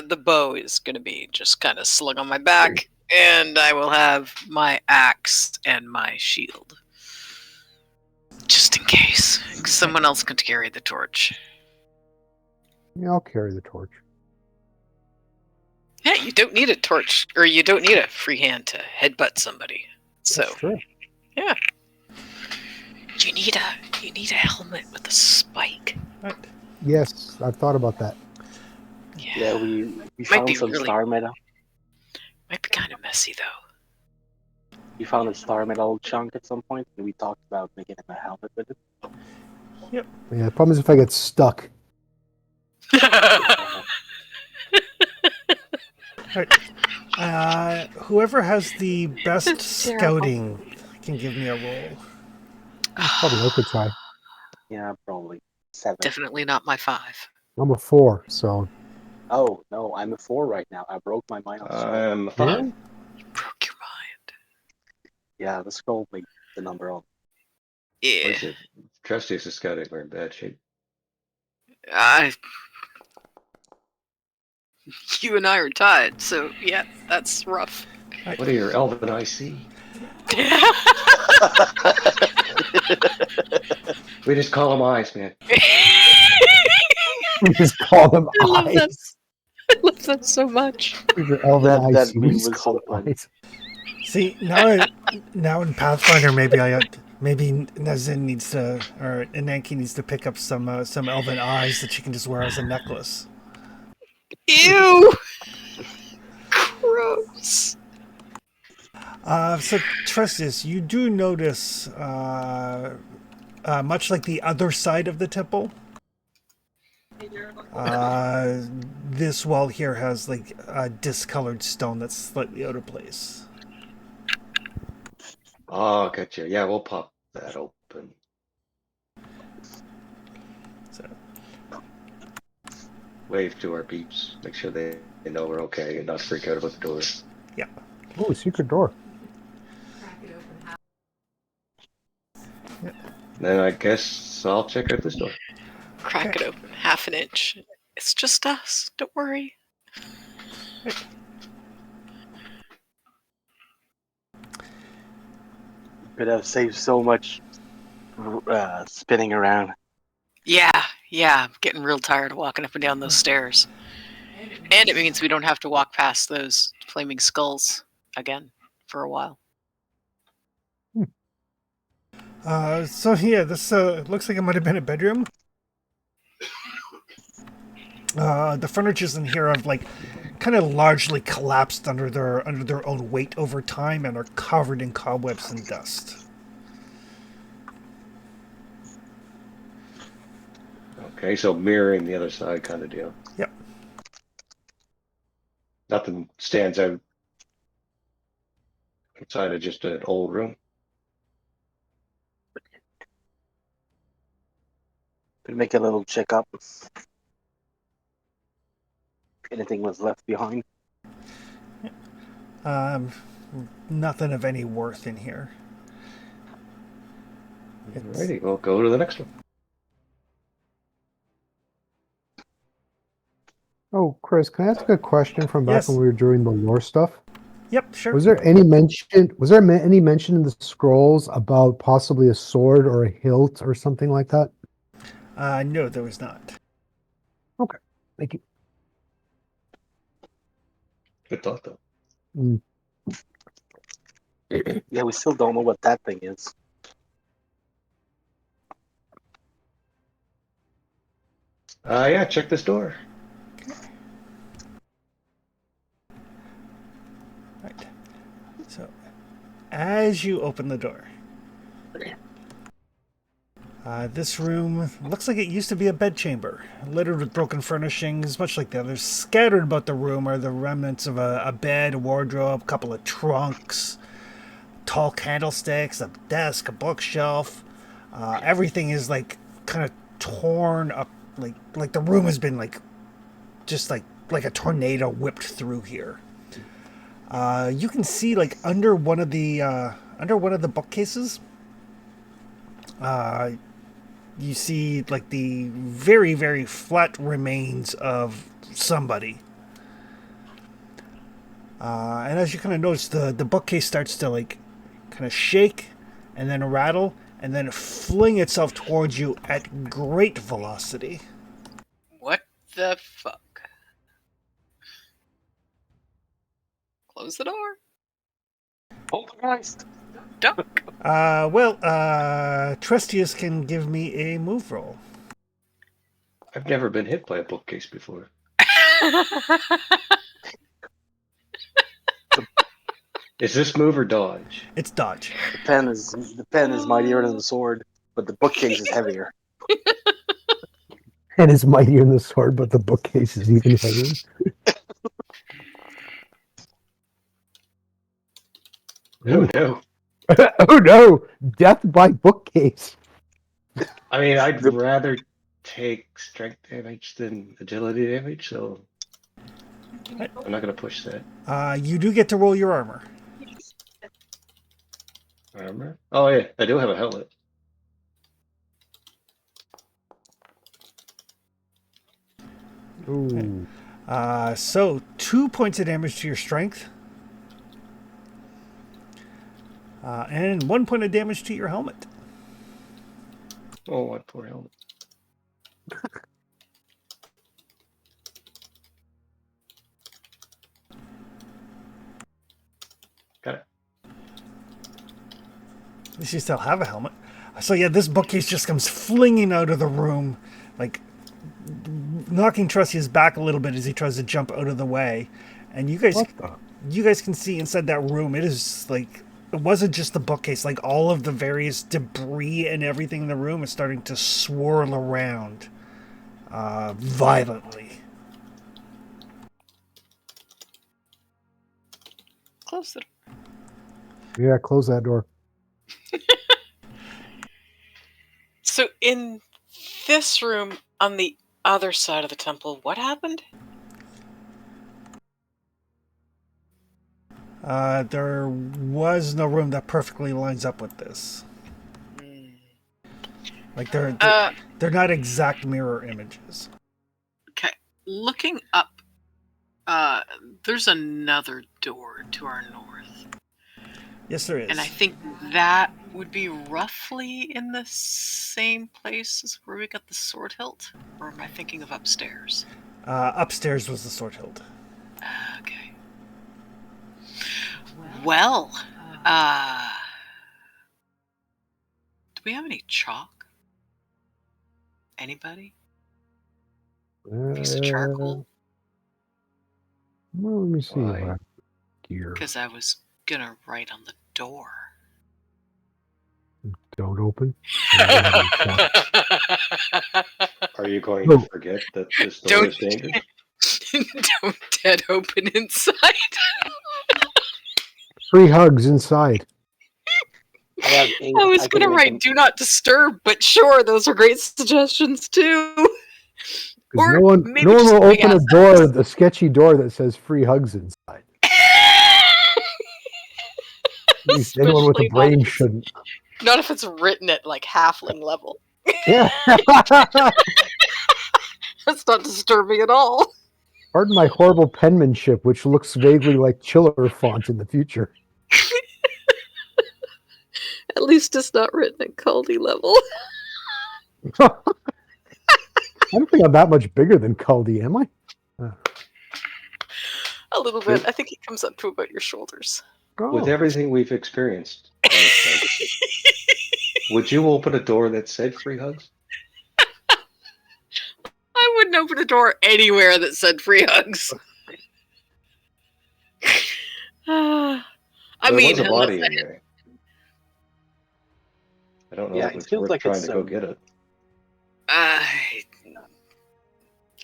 the bow is going to be just kind of slung on my back, and I will have my axe and my shield. Just in case. Someone else can carry the torch. Yeah, I'll carry the torch. Yeah, you don't need a torch, or you don't need a free hand to headbutt somebody. So, That's true. yeah. You need a helmet with a spike. Right. Yes, I've thought about that. Yeah, we found some star metal. Might be kind of messy though. We found a star metal chunk at some point, and we talked about making him a helmet with it. Yep. Yeah, the problem is if I get stuck. Right. Whoever has the best scouting can give me a roll. Probably I could try. Yeah, probably 7. Definitely not my 5. I'm a 4, so Oh no, I'm a 4 right now. I broke my mind on the scroll. I'm 5. really? You broke your mind. Yeah, the scroll made the number on. Yeah. What is it? Trustees and Scouting are in bad shape. You and I are tied, so yeah, that's rough. What are your elven eyes see? We just call them eyes, man. We just call them I love that. eyes. I love that so much. With your elven That eyes, we meme just was call so them funny. eyes. See, now in Pathfinder, maybe Nazin needs to, or Inanki needs to pick up some elven eyes that she can just wear as a necklace. Ew. Gross. So Trestus, you do notice, much like the other side of the temple, this wall here has like a discolored stone that's slightly out of place. Oh, gotcha. Yeah, we'll pop that open. So, Wave to our peeps. Make sure they know we're okay and not freak out about the door. yeah. Oh, secret door. Then I guess I'll check out this door. Crack it open 1/2 inch. It's just us. Don't worry. Could have saved so much spinning around. Yeah, I'm getting real tired of walking up and down those stairs. And it means we don't have to walk past those flaming skulls again for a while. So yeah, this looks like it might have been a bedroom. The furnitures in here have like kind of largely collapsed under their own weight over time and are covered in cobwebs and dust. Okay, so mirroring the other side kind of deal. Yep. Nothing stands out outside of just an old room. Could make a little checkup. If anything was left behind. Nothing of any worth in here. Alrighty, we'll go to the next one. Oh, Chris, can I ask a question from back Yes. when we were doing the lore stuff? Yep, sure. Was there any mention? Was there any mention in the scrolls about possibly a sword or a hilt or something like that? No, there was not. Okay, thank you. Good thought, though. Mm. Yeah, we still don't know what that thing is. Yeah, check this door. Right. So, as you open the door, this room looks like it used to be a bedchamber, littered with broken furnishings, much like the others. Scattered about the room are the remnants of a bed, a wardrobe, a couple of trunks, tall candlesticks, a desk, a bookshelf. Everything is like kind of torn up, like the room has been like just like a tornado whipped through here. You can see like under one of the bookcases. You see like the very, very flat remains of somebody. And as you kind of notice, the bookcase starts to like kind of shake and then rattle and then fling itself towards you at great velocity. What the fuck? Close the door. Poltergeist. Duck. Trustius can give me a move roll. I've never been hit by a bookcase before. Is this move or dodge? It's dodge. The pen is mightier than the sword, but the bookcase is heavier. And it's mightier than the sword, but the bookcase is even heavier. Oh no. Oh no! Death by bookcase. I mean, I'd The- rather take strength damage than agility damage, so I'm not gonna push that. You do get to roll your armor. Armor? Oh yeah, I do have a helmet. Ooh. So 2 points of damage to your strength. And 1 point of damage to your helmet. Oh, what poor helmet. Got it. At least you still have a helmet. So yeah, this bookcase just comes flinging out of the room, like knocking Trustius back a little bit as he tries to jump out of the way. And you guys can see inside that room. It is like, it wasn't just the bookcase. Like all of the various debris and everything in the room is starting to swirl around violently. Close it. Yeah, close that door. So in this room on the other side of the temple, what happened? There was no room that perfectly lines up with this. Like they're not exact mirror images. Okay. Looking up, there's another door to our north. Yes, there is. And I think that would be roughly in the same place as where we got the sword hilt? Or am I thinking of upstairs? Upstairs was the sword hilt. Okay. Well, do we have any chalk? Anybody? Piece of charcoal? Well, let me see. Why? Here. Because I was gonna write on the door. Don't open. Are you going No. to forget that this door is dangerous? Don't dead open inside. Free hugs inside. I have ink. I was I can gonna make write "Do not disturb," but sure, those are great suggestions too. Because Or no one maybe will just open a door, the sketchy door that says free hugs inside. At least anyone with a Especially brain shouldn't. not if it's written at like halfling level. Yeah. That's not disturbing at all. Pardon my horrible penmanship, which looks vaguely like chiller font in the future. At least it's not written at Caldy level. I don't think I'm that much bigger than Caldi, am I? A little bit. I think it comes up to about your shoulders. With Oh. everything we've experienced, would you open a door that said free hugs? I wouldn't open a door anywhere that said free hugs. I There mean, was a unless body in there. I don't know Yeah, if it it's feels worth like trying it's, to go get it. I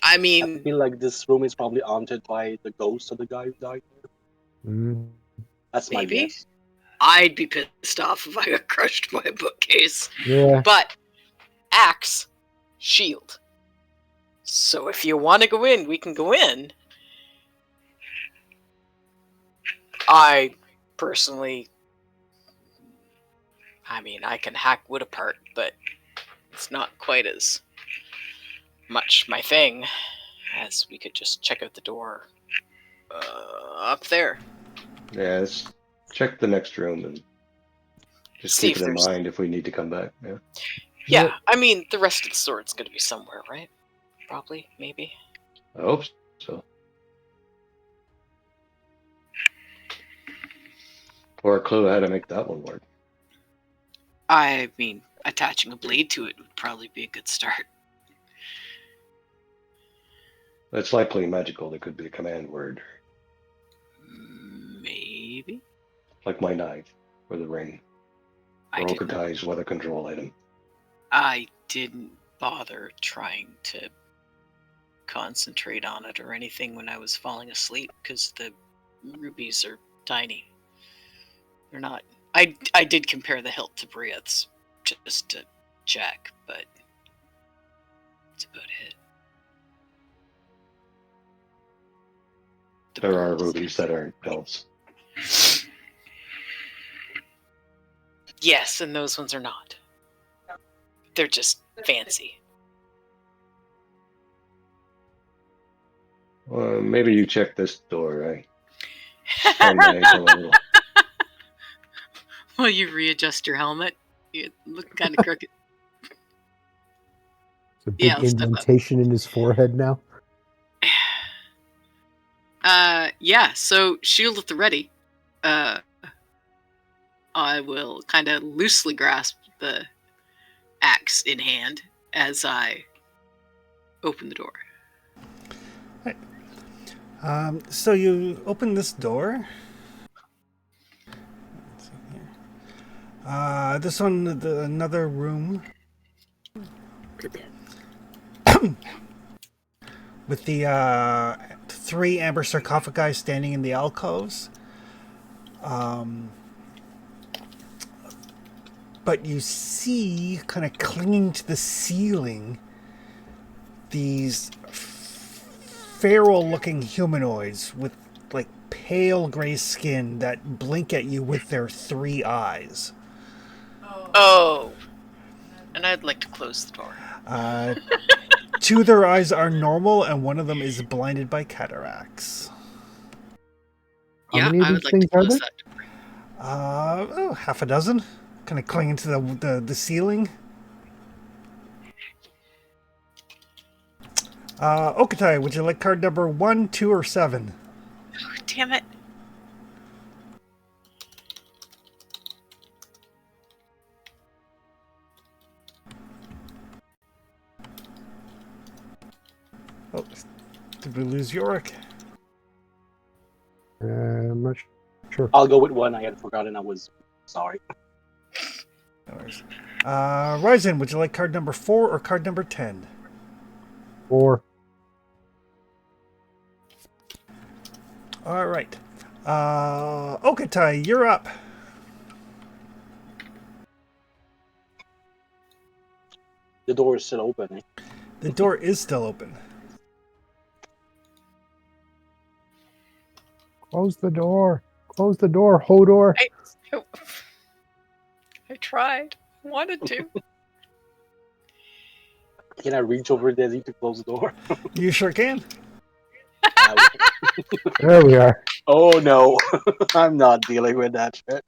I mean, feel like this room is probably haunted by the ghost of the guy who died. Mm. That's my maybe. guess. I'd be pissed off if I got crushed by a bookcase. Yeah. But axe, shield. So if you want to go in, we can go in. I personally, I mean, I can hack wood apart, but it's not quite as much my thing as we could just check out the door up there. Yeah, let's check the next room and just See keep if it in there's- mind if we need to come back. Yeah. Yeah, Yep. I mean, the rest of the sword's going to be somewhere, right? Probably, maybe. I hope so. Or a clue how to make that one work. I mean, attaching a blade to it would probably be a good start. It's likely magical. There could be a command word, Maybe. like my knife or the ring, or Okagai's weather control item. I didn't bother trying to concentrate on it or anything when I was falling asleep because the rubies are tiny. They're not I did compare the hilt to Briath's just to check, but that's about it. There are rubies that aren't belts. Yes, and those ones are not. They're just fancy. Maybe you check this door, right? Turn my ankle a little. Well, you readjust your helmet. You look kind of crooked. It's a big Yeah, I'll step up. indentation in his forehead now. Yeah, so shield at the ready. I will kind of loosely grasp the axe in hand as I open the door. So you open this door. Let's see here. This one, another room with the 3 amber sarcophagi standing in the alcoves. But you see, kind of clinging to the ceiling, these feral-looking humanoids with like pale gray skin that blink at you with their 3 eyes. Oh, and I'd like to close the door. 2 of their eyes are normal, and one of them is blinded by cataracts. How many of I would these like things to are close there? that door. Half a dozen, kind of clinging to the ceiling. Okatai, would you like card number 1, 2, or 7? Oh, damn it. Oh, did we lose Yorick? I'm not sure. I'll go with 1. I had forgotten. I was sorry. No worries. Ryzen, would you like card number 4 or card number 10? 4. All right. Okatai, you're up. The door is still open. Eh? The door is still open. Close the door. Close the door, Hodor. I tried. Wanted to. Can I reach over there to close the door? You sure can. There we are. Oh no, I'm not dealing with that shit.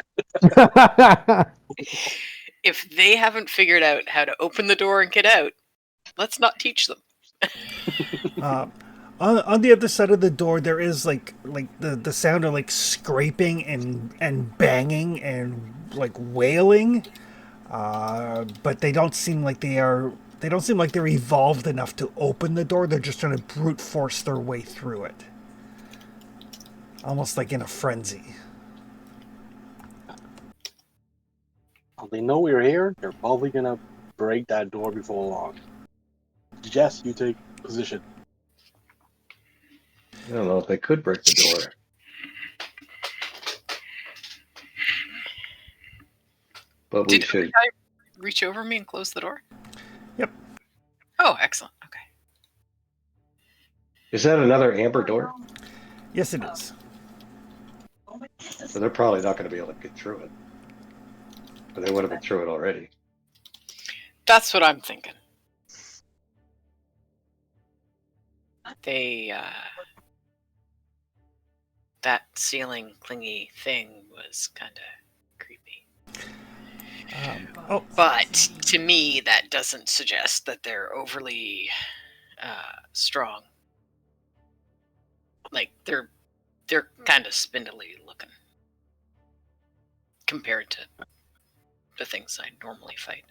If they haven't figured out how to open the door and get out, let's not teach them. On the other side of the door, there is like the sound of like scraping and banging and like wailing, but they don't seem like they're evolved enough to open the door. They're just trying to brute force their way through it, almost like in a frenzy. They know we're here. They're probably gonna break that door before long. Jess, you take position. I don't know if they could break the door. But we Did should. the guy reach over me and close the door? Yep. Oh, excellent. Okay. Is that another amber door? Yes, it is. So they're probably not going to be able to get through it. But they would have been through it already. That's what I'm thinking. That ceiling clingy thing was kind of creepy. But to me, that doesn't suggest that they're overly strong. Like they're kind of spindly looking compared to the things I normally fight.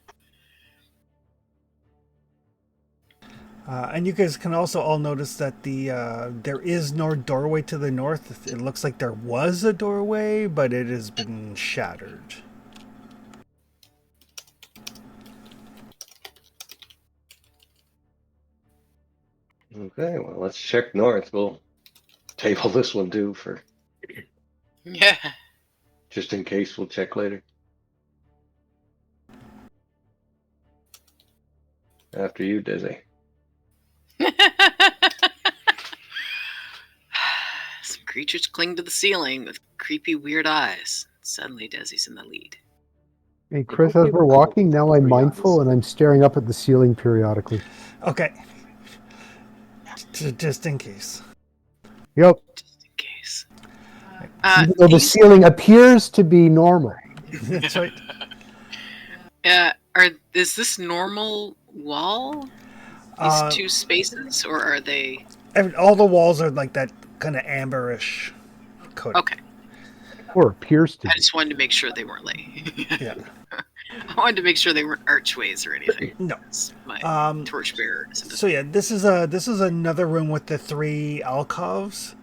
And you guys can also all notice that there is no doorway to the north. It looks like there was a doorway, but it has been shattered. Okay, well, let's check north. We'll table this one too for Yeah. Just in case, we'll check later. After you, Dizzy. Some creatures cling to the ceiling with creepy, weird eyes. Suddenly, Desi's in the lead. Hey, Chris, as we're walking, now I'm mindful and I'm staring up at the ceiling periodically. Okay. Just in case. Yep. Just in case. Even though the ceiling appears to be normal. That's right. Is this normal wall? These two spaces, or are they? All the walls are like that kind of amberish coating. Okay. Or appears to I be. just wanted to make sure they weren't like. Yeah. I wanted to make sure they weren't archways or anything. No. It's my torchbearer. So yeah, this is another room with the 3 alcoves.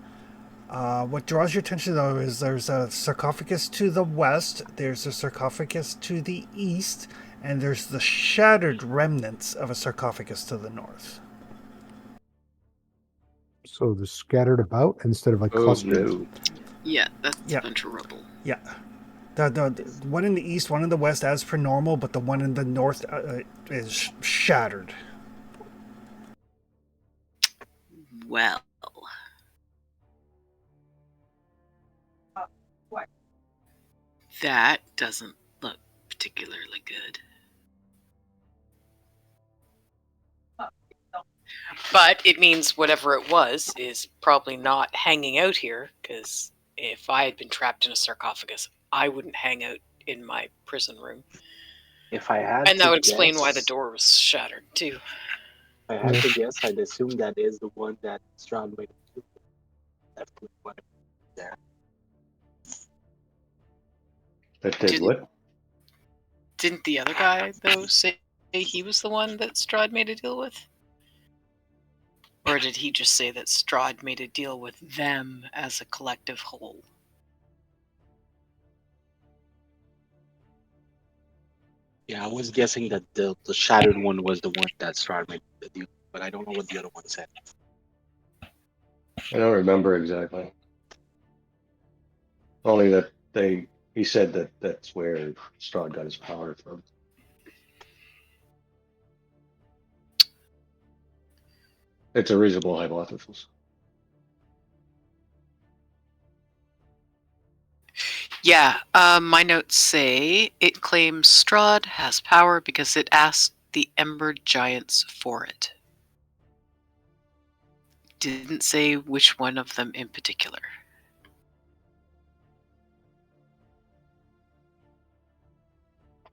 What draws your attention though is there's a sarcophagus to the west, there's a sarcophagus to the east, and there's the shattered remnants of a sarcophagus to the north. So they're scattered about instead of like Oh, clusters. no. Yeah, that's Yeah. a bunch of rubble. Yeah. The one in the east, one in the west as per normal, but the one in the north is shattered. Well. That doesn't look particularly good. But it means whatever it was is probably not hanging out here, because if I had been trapped in a sarcophagus, I wouldn't hang out in my prison room. If I had And that to would explain why the guess- door was shattered, too. If I had to guess, I'd assume that is the one that Strahd made. That's the one there. That did what? Didn't the other guy, though, say he was the one that Strahd made a deal with? Or did he just say that Strahd made a deal with them as a collective whole? Yeah, I was guessing that the shattered one was the one that Strahd made the deal, but I don't know what the other one said. I don't remember exactly. Only that he said that that's where Strahd got his power from. It's a reasonable hypothesis. Yeah, my notes say it claims Strahd has power because it asked the Ember Giants for it. Didn't say which one of them in particular.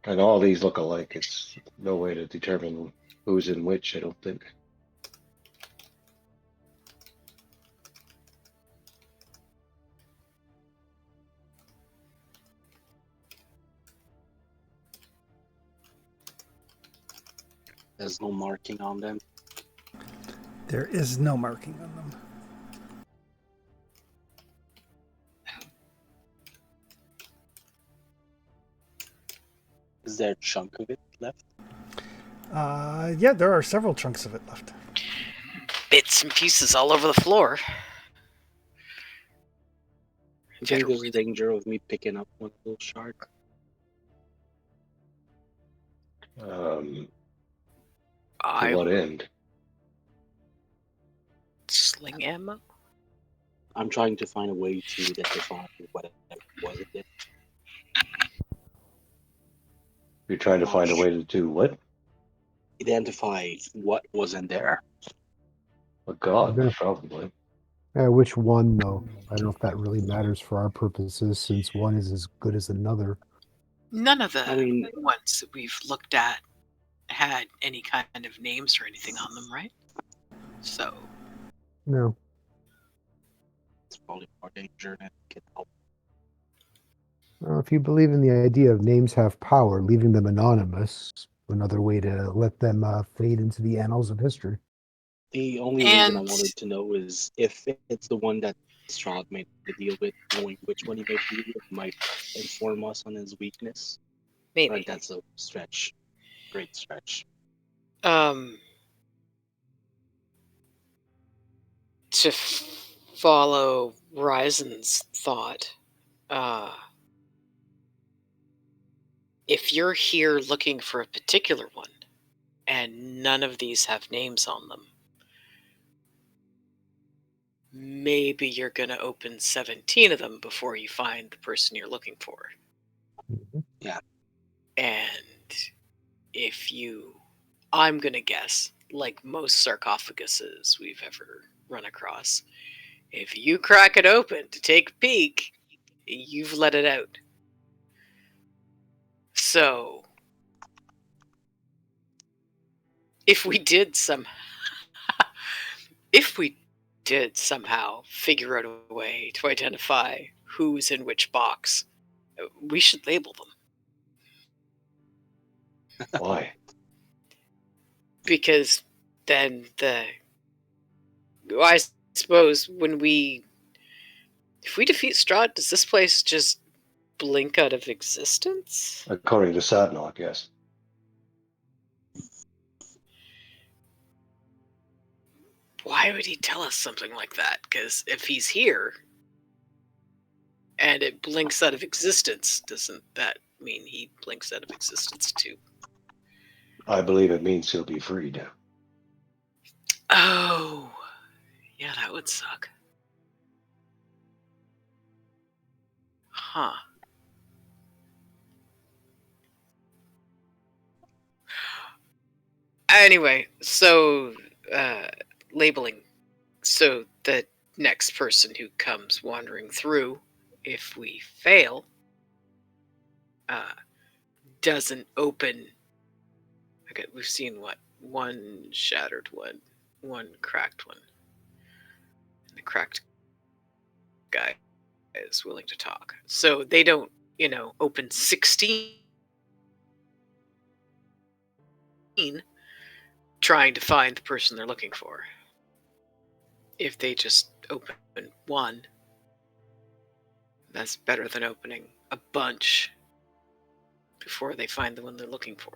And all these look alike. It's no way to determine who's in which, I don't think. There's no marking on them. There is no marking on them. Is there a chunk of it left? Yeah, there are several chunks of it left. Bits and pieces all over the floor. You think there's a danger of me picking up one of those shards? To I what end? sling ammo. I'm trying to find a way to identify what was it. You're trying to find a way to do what? Identify what was in there. A god, Yeah. probably. Which one, though? I don't know if that really matters for our purposes, since one is as good as another. None of the I mean- ones that we've looked at had any kind of names or anything on them, right? So, No. It's probably more danger than it can help. Well, if you believe in the idea of names have power, leaving them anonymous, another way to let them fade into the annals of history. The only reason I And- wanted to know is if it's the one that Strahd made the deal with, knowing which one he made the deal with might inform us on his weakness. maybe. Right, that's a stretch. Great stretch. To follow Ryzen's thought, if you're here looking for a particular one, and none of these have names on them, maybe you're going to open 17 of them before you find the person you're looking for. Mhm. And I'm going to guess, like most sarcophaguses we've ever run across, if you crack it open to take a peek, you've let it out. So, if we did somehow figure out a way to identify who's in which box, we should label them. Why? Because then I suppose if we defeat Strahd, does this place just blink out of existence? According to Sadnok, yes. Why would he tell us something like that? Because if he's here and it blinks out of existence, doesn't that mean he blinks out of existence too? I believe it means he'll be freed. Oh, yeah, that would suck. Huh. Anyway, so labeling. So the next person who comes wandering through, if we fail, doesn't open. Okay, we've seen what? One shattered one, one cracked one. And the cracked guy is willing to talk. So they don't, open 16 trying to find the person they're looking for. If they just open one, that's better than opening a bunch before they find the one they're looking for.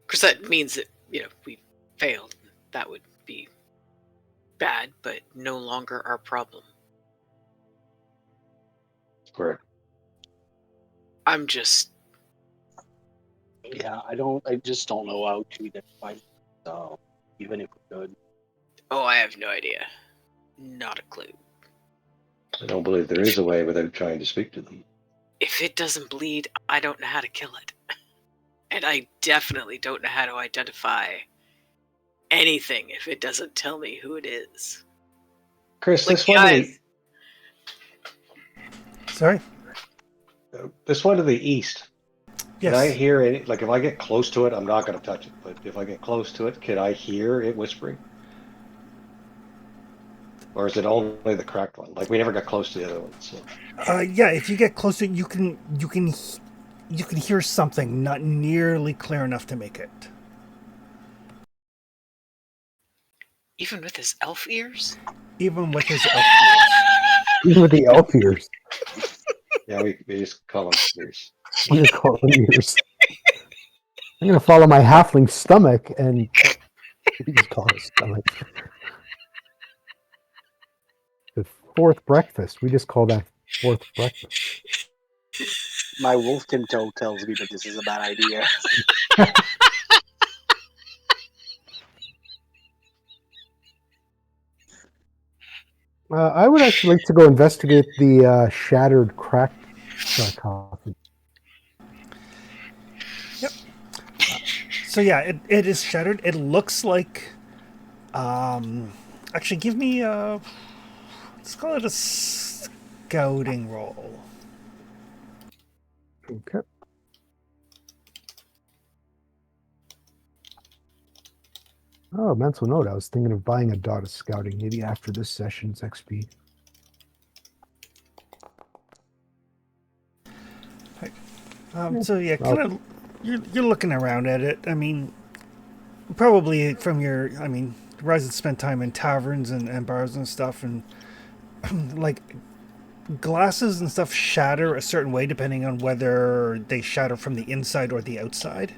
Because that means that, we failed. That would be bad, but no longer our problem. Correct. I'm just... Yeah, I just don't know how to identify. So, even if we could. Oh, I have no idea. Not a clue. I don't believe there is a way without trying to speak to them. If it doesn't bleed, I don't know how to kill it. And I definitely don't know how to identify anything if it doesn't tell me who it is. Chris, Like, this one to guys, Sorry? the east. Yes. Can I hear it? Like, if I get close to it, I'm not going to touch it. But if I get close to it, can I hear it whispering? Or is it only the cracked one? Like, we never got close to the other one. So. Yeah, if you get closer, you can hear something, not nearly clear enough to make it. even with his elf ears? Even with his elf ears. Even with the elf ears. Yeah, we just call them ears. I'm gonna call them ears. I'm gonna follow my halfling stomach and we just call it stomach. The fourth breakfast. We just call that fourth breakfast. My wolfkin toe tells me that this is a bad idea. I would actually like to go investigate the shattered, cracked sarcophagus. Yep. So yeah, it is shattered. It looks like. Actually, give me a. Let's call it a scouting roll. Okay. Oh, mental note. I was thinking of buying a dot of scouting maybe after this session's XP. So yeah, kind of. You're looking around at it. I mean, probably from your. I mean, Ryzen spent time in taverns and bars and stuff, and like glasses and stuff shatter a certain way depending on whether they shatter from the inside or the outside.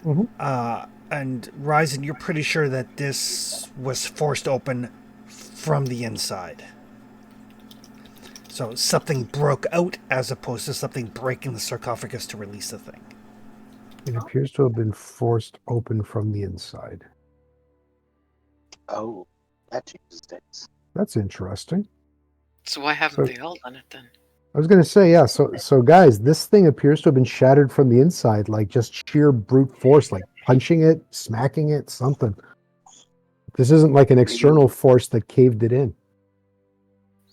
Mm-hmm. And Ryzen, you're pretty sure that this was forced open from the inside. So something broke out as opposed to something breaking the sarcophagus to release the thing. It appears to have been forced open from the inside. Oh, that changes things. That's interesting. So why haven't they all done it then? I was going to say, yeah. So guys, this thing appears to have been shattered from the inside, like just sheer brute force, like punching it, smacking it, something. This isn't like an external force that caved it in.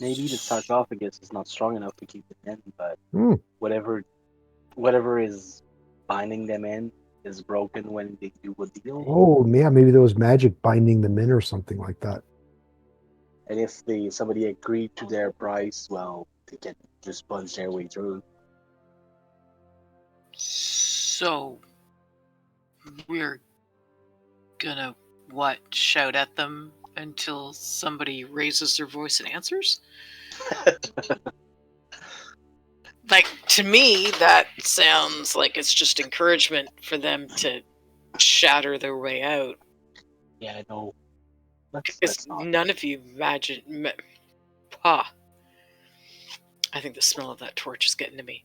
Maybe the sarcophagus is not strong enough to keep them in, but Hmm. whatever is binding them in is broken when they do a deal. Oh, yeah, maybe there was magic binding them in or something like that. And if somebody agreed to their price, well, they can just punch their way through. So we're gonna shout at them until somebody raises their voice and answers? Like, to me, that sounds like it's just encouragement for them to shatter their way out. Yeah, I know. Because none of you imagine. I think the smell of that torch is getting to me.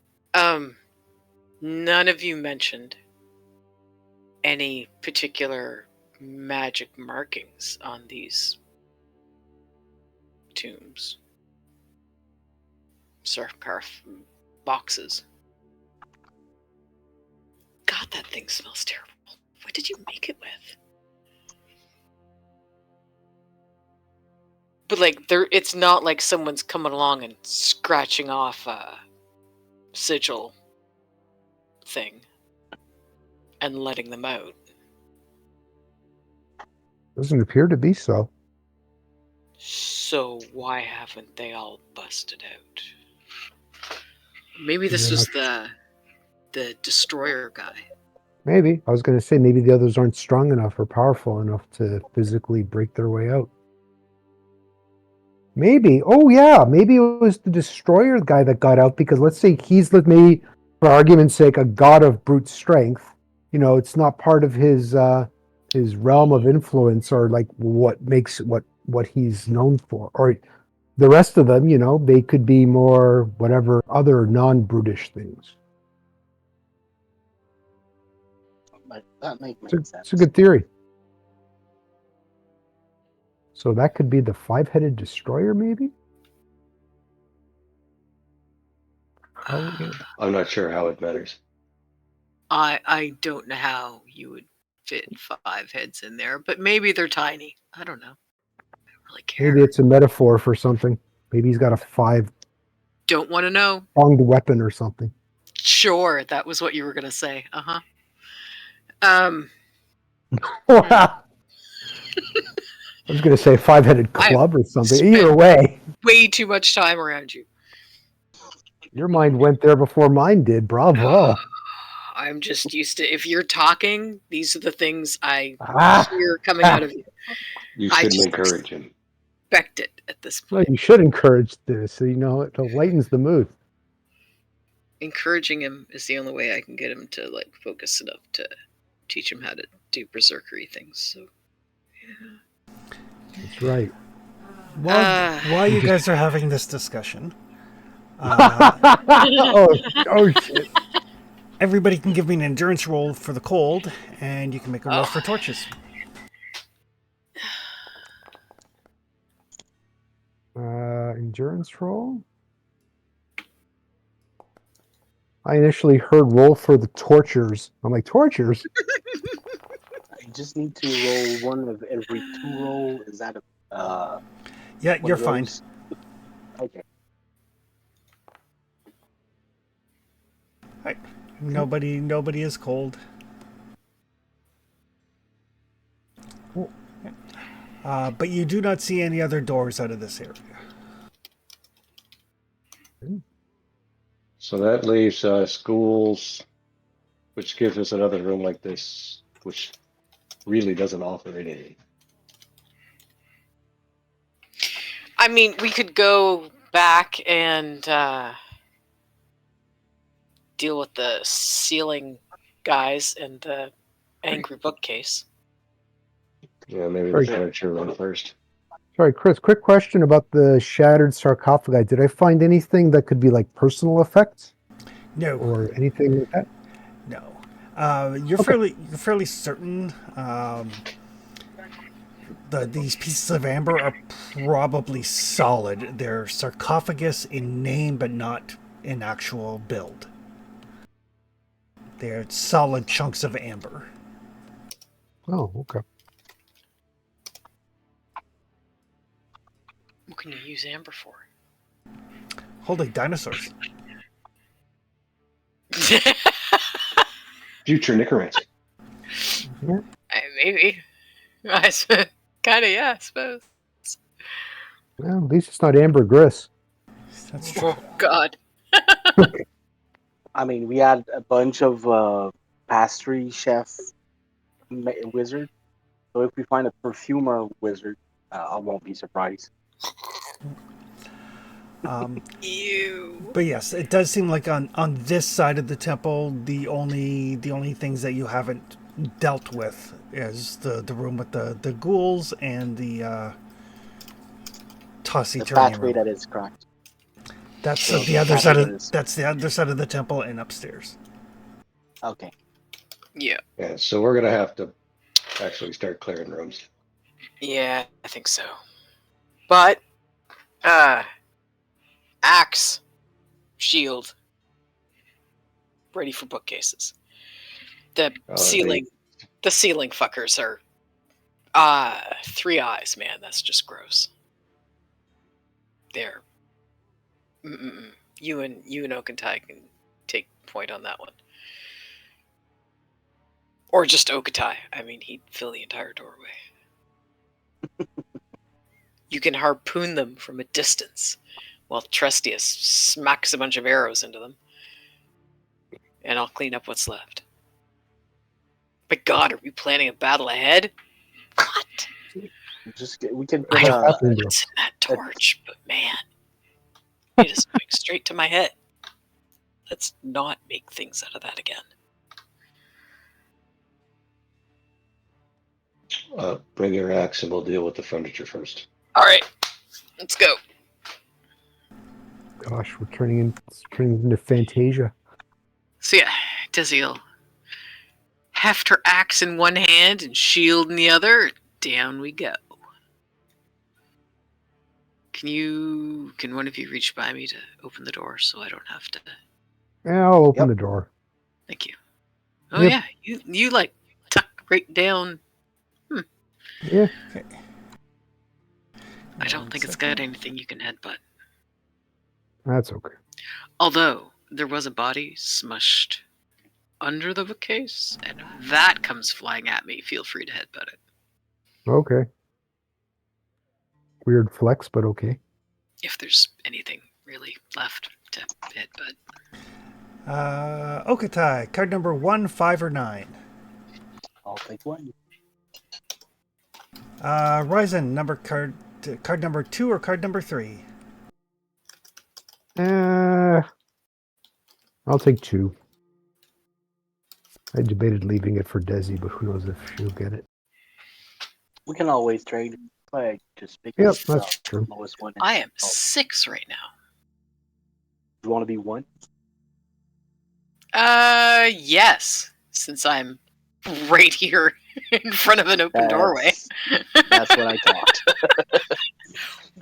None of you mentioned any particular magic markings on these tombs. Sarcophagus boxes. God, that thing smells terrible. What did you make it with? But it's not like someone's coming along and scratching off a sigil thing and letting them out. Doesn't appear to be so. So why haven't they all busted out? Maybe this was the destroyer guy. Maybe. I was going to say maybe the others aren't strong enough or powerful enough to physically break their way out. Maybe. Oh, yeah. Maybe it was the destroyer guy that got out because let's say he's, maybe, for argument's sake, a god of brute strength. You know, it's not part of his realm of influence or like what makes what he's known for. Or the rest of them, you know, they could be more whatever other non-brutish things. That makes sense. It's a good theory. So that could be the five-headed destroyer, maybe? I'm not sure how it matters. I don't know how you would fit 5 heads in there, but maybe they're tiny. I don't know. I don't really care. Maybe it's a metaphor for something. Maybe he's got a 5 Don't want to know. pronged weapon or something. Sure, that was what you were going to say. I was going to say 5-headed club or something. Either way. Way too much time around you. Your mind went there before mine did. Bravo. I'm just used to, if you're talking, these are the things I hear coming out of you. You shouldn't encourage him. Expect it at this point. Well, you should encourage this, so you know it lightens the mood. Encouraging him is the only way I can get him to focus enough to teach him how to do berserkery things. So, yeah. That's right. While you guys are having this discussion, oh shit! Everybody can give me an endurance roll for the cold, and you can make a roll for torches. Endurance roll. I initially heard roll for the tortures. I'm like, tortures? I just need to roll one of every 2 roll. Is that a yeah, you're fine. Okay. Right. Nobody is cold. But you do not see any other doors out of this area. So that leaves schools, which gives us another room like this, which really doesn't offer anything. I mean, we could go back and deal with the ceiling guys and the angry bookcase. Yeah, maybe the furniture room first. Sorry, Chris, quick question about the shattered sarcophagi. Did I find anything that could be like personal effects No, or anything like that? no. You're Okay. fairly certain these pieces of amber are probably solid. They're sarcophagus in name, but not in actual build. They're solid chunks of amber. Oh, okay. What can you use amber for? Holy dinosaurs. Future necromancy. Maybe. Kind of, yeah, I suppose. Well, at least it's not ambergris. That's true. Oh, God. I mean, we had a bunch of pastry chef wizard. So if we find a perfumer wizard, I won't be surprised. Ew. But yes, it does seem like on this side of the temple, the only things that you haven't dealt with is the room with the ghouls and the tossy The turny pathway room. that is cracked. That's So the other side pathway of is- that's the other side of the temple and upstairs. Okay. Yeah. Yeah, so we're gonna have to actually start clearing rooms. Yeah, I think so. But, axe, shield, ready for bookcases. The ceiling fuckers are, 3 eyes, man. That's just gross. There. You and Okatai can take point on that one. Or just Okatai. I mean, he'd fill the entire doorway. You can harpoon them from a distance while Trestius smacks a bunch of arrows into them. And I'll clean up what's left. But God, are we planning a battle ahead? What? We can put I don't know happening, what's in that torch, but man, it is going straight to my head. Let's not make things out of that again. Bring your axe and we'll deal with the furniture first. All right, let's go. Gosh, we're turning into Fantasia. So yeah, Desiel, heft her axe in one hand and shield in the other. Down we go. Can one of you reach by me to open the door so I don't have to? Yeah, I'll open Yep. the door. Thank you. Oh Yep. yeah, you like tuck right down. Yeah. I don't think it's got anything you can headbutt. That's okay. Although there was a body smushed under the bookcase, and if that comes flying at me, feel free to headbutt it. Okay. Weird flex, but okay. If there's anything really left to headbutt. Okatai, card number 1, 5, or 9. I'll take one. Ryzen, card number 2 or card number 3. I'll take 2. I debated leaving it for Desi, but who knows if she'll get it. We can always trade. Like just pick Yep, up that's the true. lowest one. I am Oh, 6 right now. you want to be 1? Yes, since I'm right here in front of an open doorway. That's what I thought.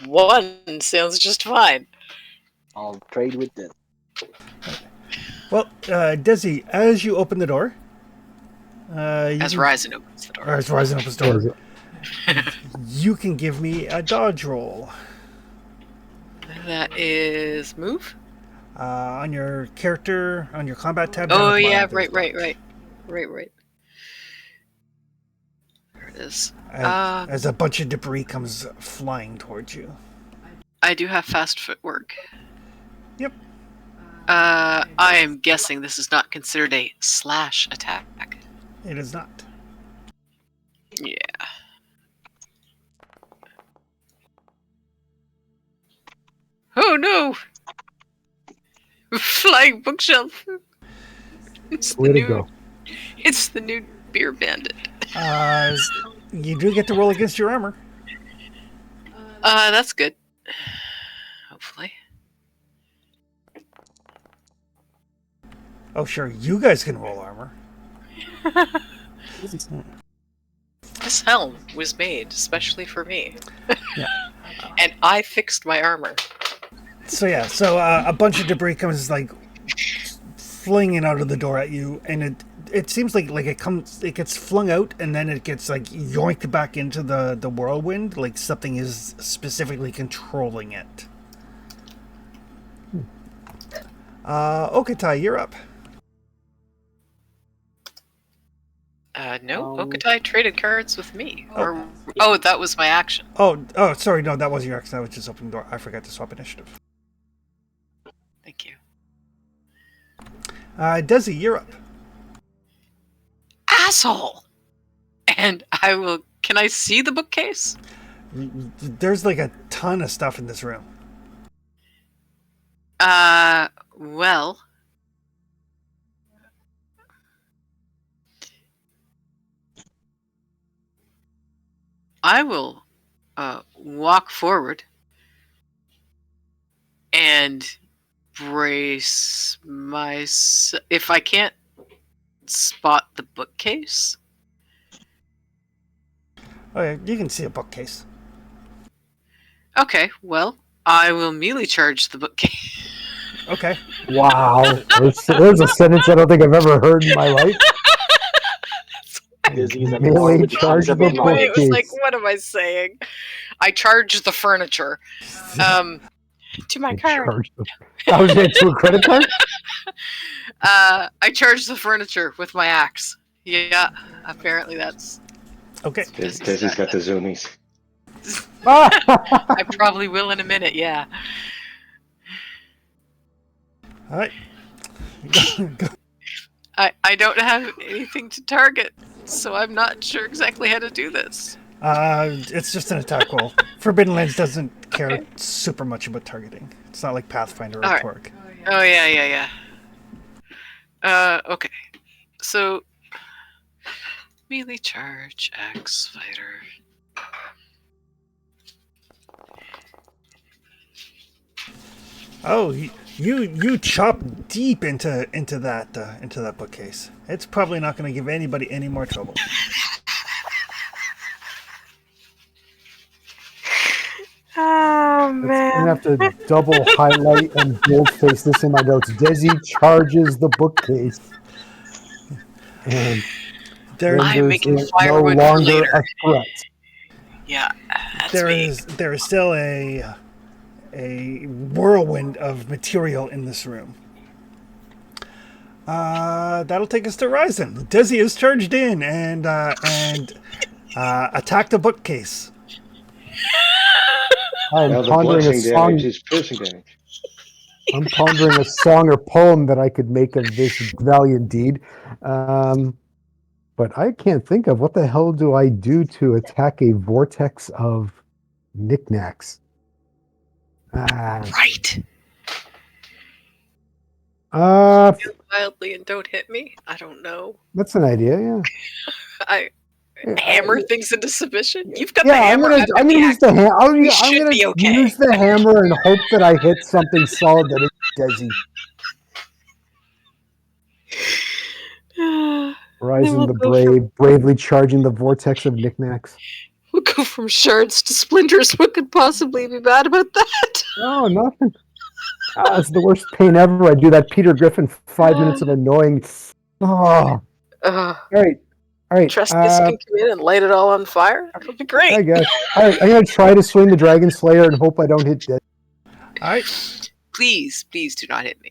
1 sounds just fine. I'll trade with this. Well, Desi, as you open the door, As Ryzen opens the door. as Ryzen opens the door, you can give me a dodge roll. That is move? On your character, on your combat tab. down Oh at the yeah, bottom, there's right. dodge. There it is. As a bunch of debris comes flying towards you. I do have fast footwork. Yep. I am guessing this is not considered a slash attack. It is not. Yeah. Oh no! Flying bookshelf. It's Way to go. It's the new beer bandit. You do get to roll against your armor. That's good. Hopefully. Oh, sure. You guys can roll armor. This helm was made especially for me. Yeah. And I fixed my armor. So yeah. So a bunch of debris comes like flinging out of the door at you, and it seems like it gets flung out, and then it gets like yoinked back into the whirlwind, like something is specifically controlling it. Okatai, you're up. No, Okatai traded cards with me. Oh, that was my action. Oh, sorry, no, that wasn't your action. That was just opening the door. I forgot to swap initiative. Thank you. Desi, you're up. Asshole! And I will... Can I see the bookcase? There's like a ton of stuff in this room. Well... I will walk forward and brace myself. If I can't spot the bookcase. Oh yeah, you can see a bookcase. Okay, well, I will melee charge the bookcase. Okay. Wow. There's a sentence I don't think I've ever heard in my life. Dizzy's at the Melee bar with the charge concept the of life. It was like, bookcase. what am I saying? I charged the furniture. To my card. I was going to a credit card? I charged the furniture with my axe. Yeah, apparently that's... Okay. Desi's got the zoomies. I probably will in a minute, yeah. All right. Go. I don't have anything to target, so I'm not sure exactly how to do this. It's just an attack roll. Forbidden Lands doesn't care super much about targeting. It's not like Pathfinder or All right. Torque. Oh, yeah. Okay. So, melee charge, axe fighter. Oh, you chop deep into that bookcase. It's probably not going to give anybody any more trouble. Oh, I'm gonna have to double highlight and boldface this in my notes. Desi charges the bookcase, and There, I'm making is no firewood for longer later. a threat. Yeah, that's there me. is still a whirlwind of material in this room. That'll take us to Ryzen. Desi is charged in and attacked the bookcase. I'm Now the pondering a blessing song. damage is piercing damage. I'm pondering a song or poem that I could make of this valiant deed. But I can't think of what the hell do I do to attack a vortex of knickknacks. Right. Feel wildly and don't hit me. I don't know. That's an idea, yeah. I hammer things into submission. You've got Yeah, the hammer. I'm gonna use the hammer. We I'm should gonna be okay. use the hammer and hope that I hit something solid that is Desi. Ryzen the Brave, bravely charging the vortex of knickknacks. We'll go from shards to splinters. What could possibly be bad about that? Oh, nothing. It's the worst pain ever. I do that Peter Griffin 5 minutes of annoying. Oh. All right. Trustees can come in and light it all on fire. That'll be great. I guess. All right. I'm gonna try to swing the Dragon Slayer and hope I don't hit dead. All right. Please do not hit me.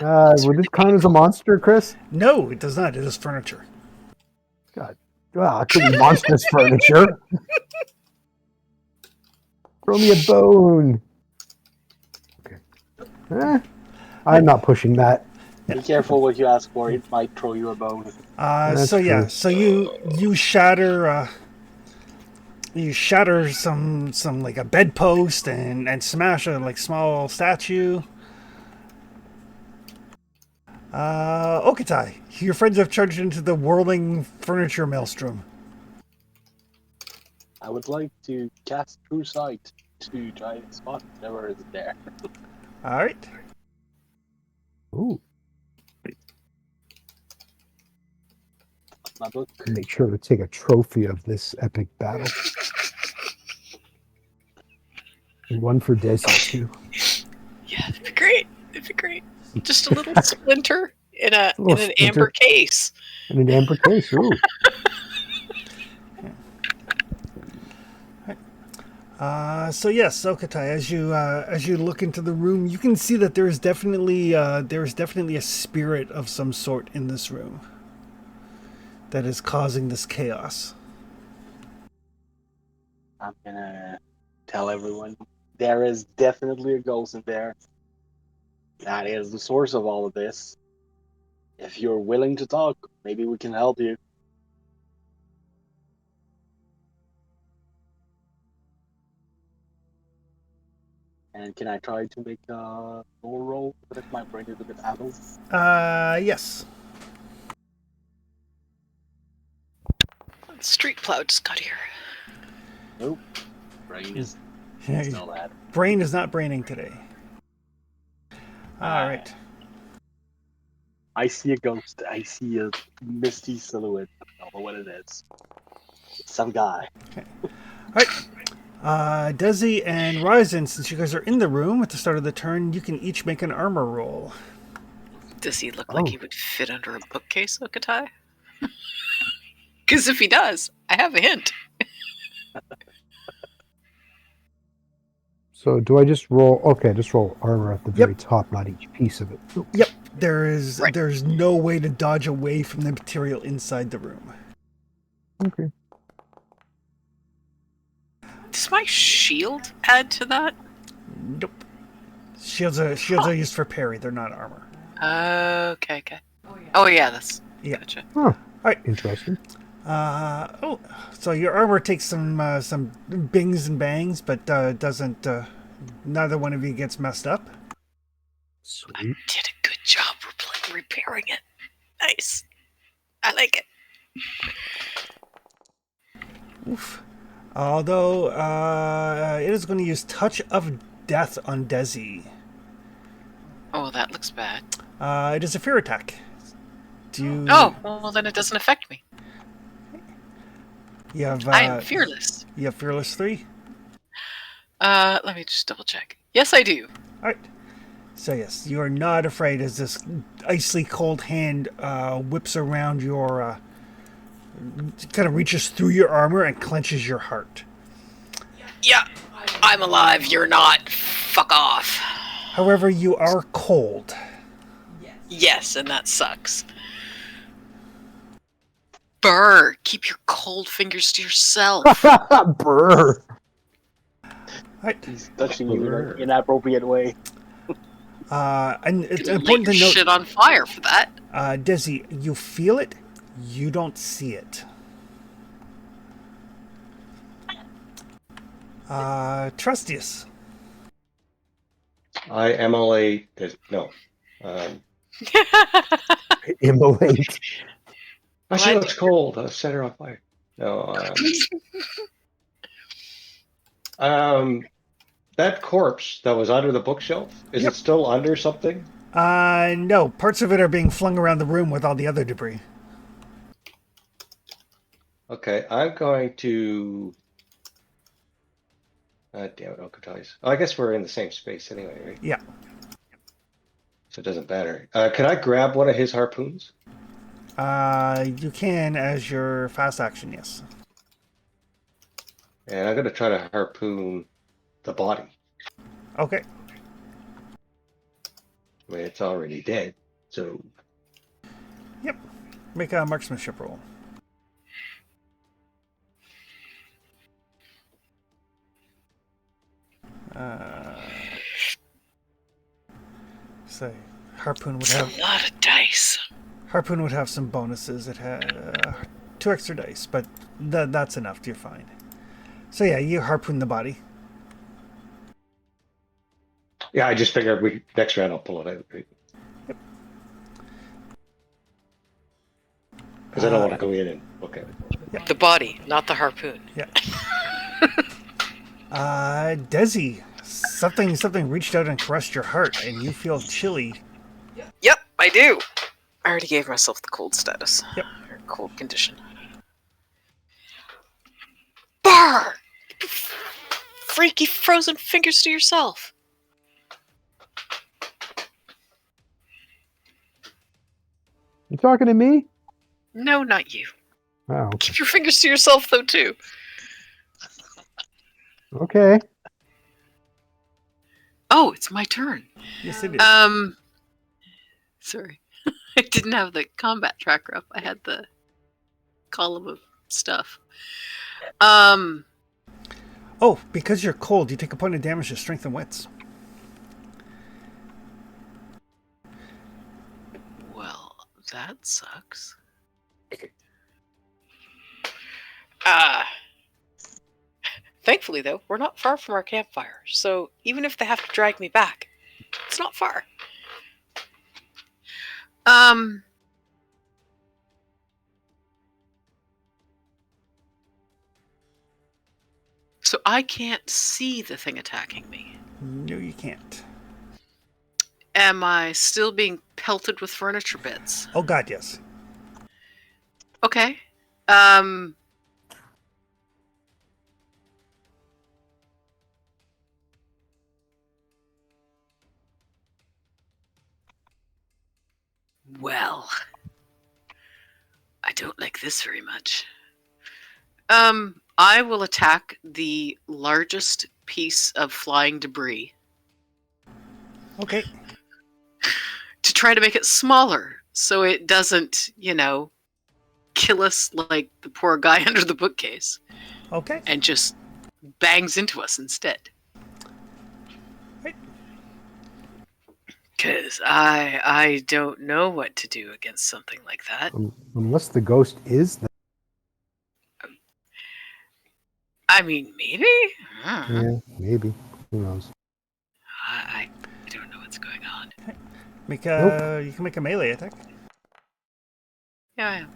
Would this count as a monster, Chris? No, it does not. It is furniture. God. Well, it could be monstrous furniture. Throw me a bone. Okay. I'm not pushing that. Be careful what you ask for. It might throw you a bone. So yeah, so you shatter some like a bedpost and smash a like small statue. Okatai, your friends have charged into the whirling furniture maelstrom. I would like to cast True Sight. to try to spot whatever is there. All right. Ooh, My book. make sure to take a trophy of this epic battle. And one for Desi too. Yeah, that'd be great. It'd be great. Just a little splinter in A in little an amber splinter. case. And an amber case. Ooh. So yes, Okatai, as you look into the room, you can see that there is definitely a spirit of some sort in this room that is causing this chaos. I'm gonna tell everyone there is definitely a ghost in there. That is the source of all of this. If you're willing to talk, maybe we can help you. And can I try to make a lore roll? But if my brain is a bit addled. Yes. The street plow just got here. Nope. Brain is still that. Brain is not braining today. All right. I see a ghost. I see a misty silhouette. I don't know what it is. It's some guy. All right. Desi and Ryzen, since you guys are in the room at the start of the turn, you can each make an armor roll. Does he look Oh. like he would fit under a bookcase, Okatai? Because if he does, I have a hint. So do I just roll? Okay, just roll armor at the very top, not each piece of it. Ooh. Yep. There's Right. there's no way to dodge away from the material inside the room. Okay. Does my shield add to that? Nope. Shields are used for parry. They're not armor. Okay. Oh yeah, that's Yeah. gotcha. Oh, right. interesting. So your armor takes some bings and bangs, but doesn't. Neither one of you gets messed up. Sweet. Did a good job repairing it. Nice. I like it. Oof. Although it is going to use Touch of Death on Desi. Oh, that looks bad. It is a fear attack. Do you? Oh, well then it doesn't affect me. You have. I am fearless. You have Fearless 3. Let me just double check. Yes, I do. All right. So yes, you are not afraid as this icy cold hand whips around your, kind of reaches through your armor and clenches your heart. Yeah, I'm alive. You're not. Fuck off. However, you are cold. Yes, and that sucks. Burr, keep your cold fingers to yourself. Brr. Right. He's touching you in an inappropriate way. And it's Light important your to note, shit on fire for that. Desi, you feel it, you don't see it. Trustius. I MLA. No. Immolate. She What? looks cold. Set her on fire. No. That corpse that was under the bookshelf, is Yep. it still under something? No, parts of it are being flung around the room with all the other debris. Okay, I'm going to. Damn it, Okatai's. I guess we're in the same space anyway, right? Yeah. So it doesn't matter. Can I grab one of his harpoons? You can as your fast action, yes. And I'm going to try to harpoon the body. Okay. I mean, it's already dead, so. Yep. Make a marksmanship roll. Say, harpoon would It's have a lot of dice. harpoon would have some bonuses. It had 2 extra dice, but that's enough. You're fine. So yeah, you harpoon the body. Yeah, I just figured next round I'll pull it out, right? Because I don't want to go in and look at it. The body, not the harpoon. Yeah. Desi, something reached out and caressed your heart, and you feel chilly. Yep, I do. I already gave myself the cold status. Yep. Or cold condition. Bar! Freaky frozen fingers to yourself. You talking to me? No, not you. Oh, okay. Keep your fingers to yourself, though, too. Okay. Oh, it's my turn. Yes, it is. Sorry. I didn't have the combat tracker up. I had the column of stuff. Oh, because you're cold, you take a point of damage to strength and wits. Well, that sucks. Thankfully, though, we're not far from our campfire, so even if they have to drag me back, it's not far. So I can't see the thing attacking me. No, you can't. Am I still being pelted with furniture bits? Oh God, yes. Okay. Well, I don't like this very much. I will attack the largest piece of flying debris Okay. to try to make it smaller so it doesn't, kill us like the poor guy under the bookcase Okay. and just bangs into us instead. Right. Because I don't know what to do against something like that. Unless the ghost is there. I mean, maybe? Yeah, maybe. Who knows? I don't know what's going on. Make a. You can make a melee attack. Yeah, I am.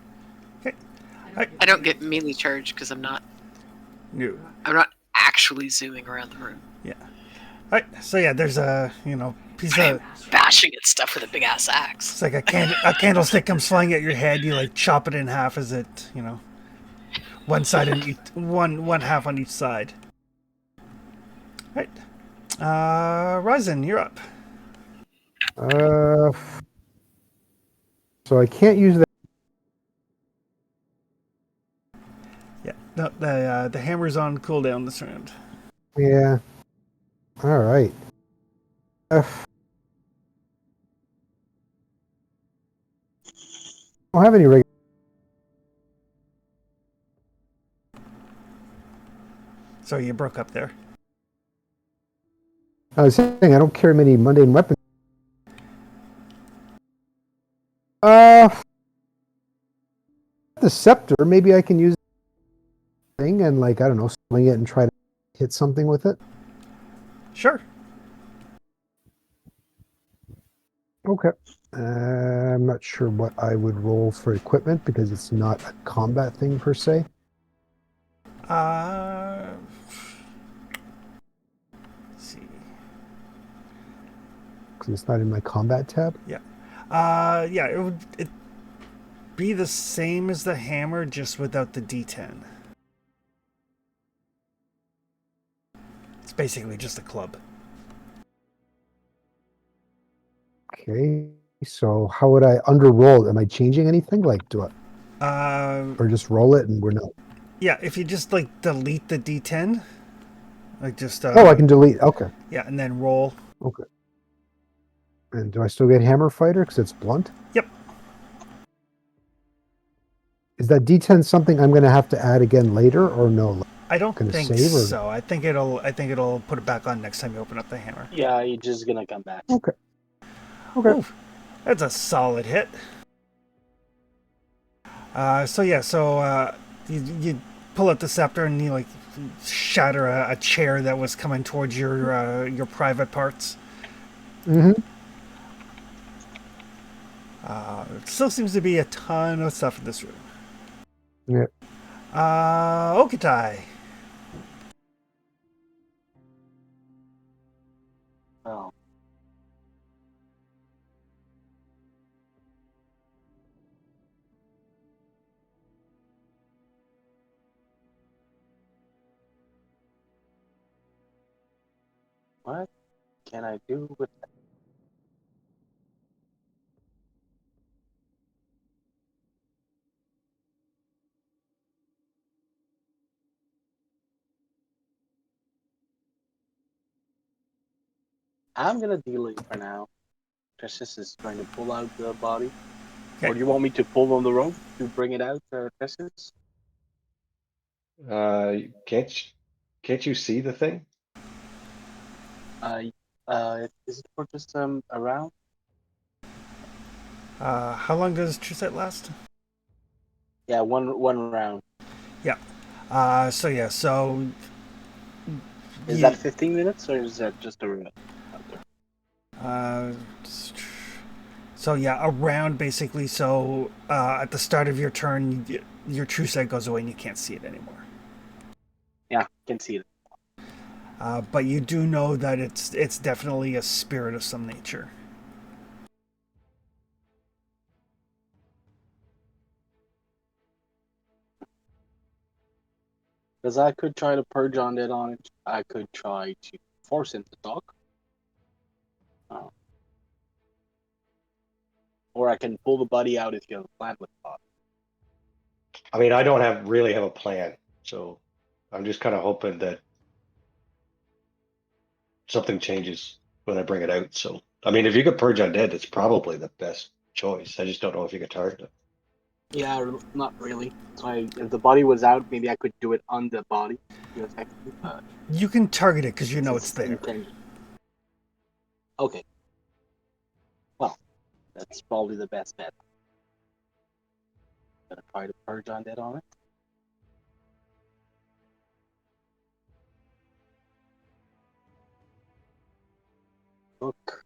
Okay. I don't get melee charge because I'm not No. actually zooming around the room. Yeah. All right. So yeah, there's a piece of. Bashing at stuff with a big ass axe. It's like a candlestick comes flying at your head. You like chop it in half as it one side and one half on each side. All right. Ryzen, you're up. So I can't use that. Yeah. No, the hammer's on cooldown this round. Yeah. All right. I don't have any regular. Sorry, you broke up there. I was saying I don't carry many mundane weapons. The scepter. Maybe I can use the thing and I don't know, swing it and try to hit something with it. Sure. Okay. I'm not sure what I would roll for equipment because it's not a combat thing per se. Let's see. Because it's not in my combat tab. Yeah. Yeah. It be the same as the hammer, just without the D10. It's basically just a club. Okay. So how would I underroll? Am I changing anything? Do I or just roll it and we're not? Yeah, if you just delete the D10, just. Oh, I can delete. Okay. Yeah, and then roll. Okay. And do I still get hammer fighter because it's blunt? Yep. Is that D10 something I'm going to have to add again later or no? I don't think save or... so. I think it'll put it back on next time you open up the hammer. Yeah, you're just gonna come back. Okay. Okay. Ooh, that's a solid hit. You pull out the scepter and you shatter a chair that was coming towards your private parts. Mm-hmm. It still seems to be a ton of stuff in this room. Yeah. Okitai. Oh. What can I do with that? I'm gonna delay for now. Precious is trying to pull out the body. Okay. Or do you want me to pull on the rope to bring it out, Precious? Can't you see the thing? Is it for just around? How long does True Sight last? Yeah, one round. Yeah. So yeah. So. Is you- that 15 minutes or is that just a round? Uh, so yeah, a round basically. So at the start of your turn, your True Sight goes away and you can't see it anymore. Yeah, can see it. But you do know that it's definitely a spirit of some nature. Because I could try to purge on it on it. I could try to force him to talk. Or I can pull the body out if you have a plan with the body. I mean, I don't really have a plan, so I'm just kind of hoping that something changes when I bring it out. So, I mean, if you could purge undead, it's probably the best choice. I just don't know if you could target it. Yeah, not really. If the body was out, maybe I could do it on the body. You can target it because you know it's there. Okay. Well, that's probably the best bet. Gonna try to purge undead on it. Look.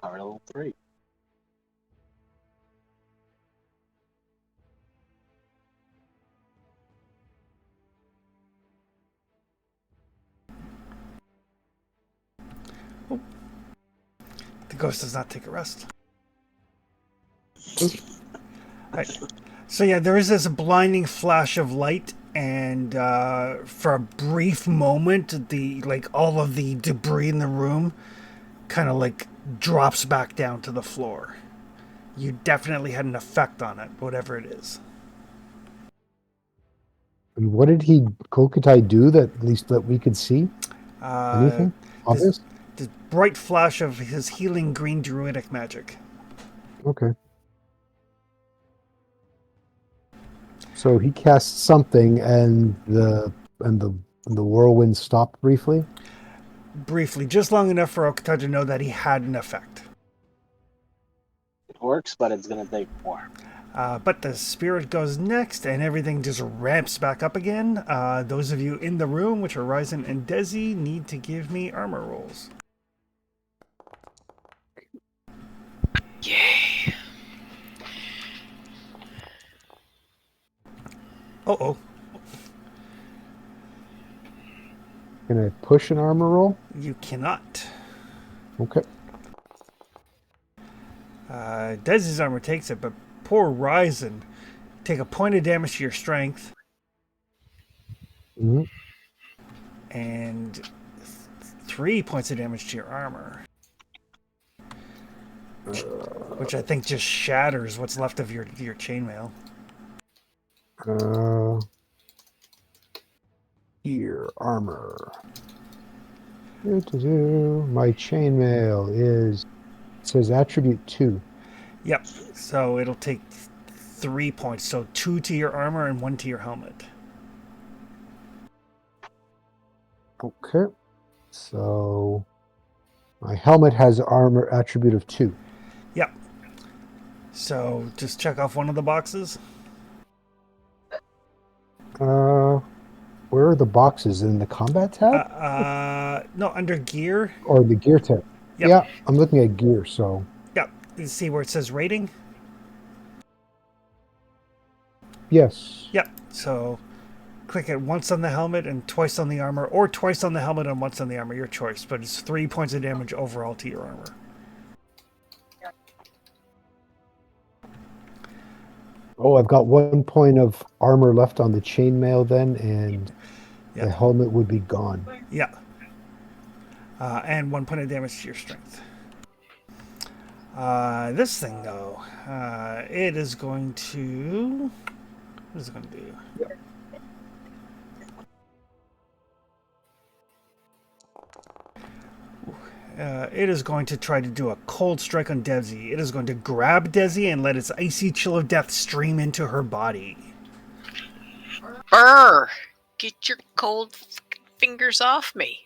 Power level 3. The ghost does not take a rest. Right. So yeah, there is this blinding flash of light, and for a brief moment, all of the debris in the room kind of like drops back down to the floor. You definitely had an effect on it, whatever it is. And what did Kokutai do that at least that we could see? Anything obvious? This bright flash of his healing green druidic magic. Okay. So he cast something, and the whirlwind stopped briefly. Briefly, just long enough for Okuta to know that he had an effect. It works, but it's gonna take more. But the spirit goes next, and everything just ramps back up again. Those of you in the room, which are Ryzen and Desi, need to give me armor rolls. Yay. Oh. Can I push an armor roll? You cannot. Okay. Desi's armor takes it, but poor Ryzen. Take a point of damage to your strength. Mm-hmm. And 3 points of damage to your armor. Which I think just shatters what's left of your chainmail. Here, armor. My chainmail is, it says attribute 2. Yep. So it'll take 3 points. So 2 to your armor and 1 to your helmet. Okay. So my helmet has armor attribute of 2. Yep. So just check off one of the boxes. Where are the boxes? In the combat tab? No, under gear. Or the gear tab? Yep. Yeah, I'm looking at gear, so. Yep. You see where it says rating? Yes. Yep. So click it once on the helmet and twice on the armor, or twice on the helmet and once on the armor, your choice. But it's 3 points of damage overall to your armor. Oh, I've got 1 point of armor left on the chainmail then, and Yeah. the helmet would be gone. Yeah. And 1 point of damage to your strength. This thing, though, it is going to... What is it going to do? It is going to try to do a cold strike on Desi. It is going to grab Desi and let its icy chill of death stream into her body. Brr! Get your cold fingers off me.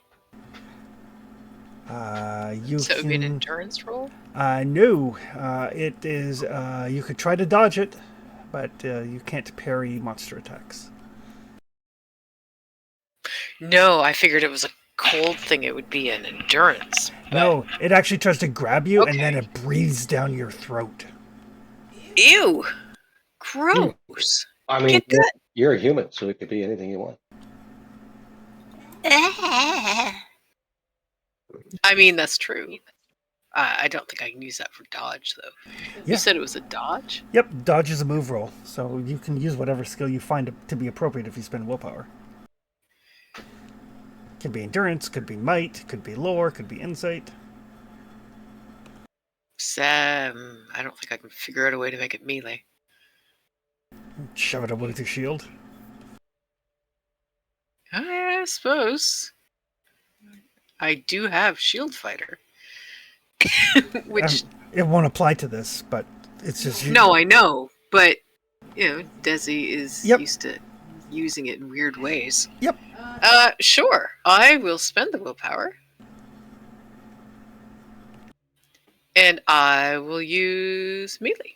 You So it would be an can... endurance roll? No. It is... you could try to dodge it, but you can't parry monster attacks. No, I figured it was a cold thing. It would be an endurance. But... No, it actually tries to grab you, and then Okay. it breathes down your throat. Ew! Gross! I mean, Get that. you're a human, so it could be anything you want. I mean, that's true. I don't think I can use that for dodge, though. Yeah. You said it was a dodge? Yep, dodge is a move roll, so you can use whatever skill you find to be appropriate if you spend willpower. Could be endurance, could be might, could be lore, could be insight. Sam, I don't think I can figure out a way to make it melee. Shove it up with your shield. I suppose. I do have shield fighter. Which... It won't apply to this, but it's just... No, I know, but, Desi is Yep. used to using it in weird ways. Yep. Sure. I will spend the willpower. And I will use melee.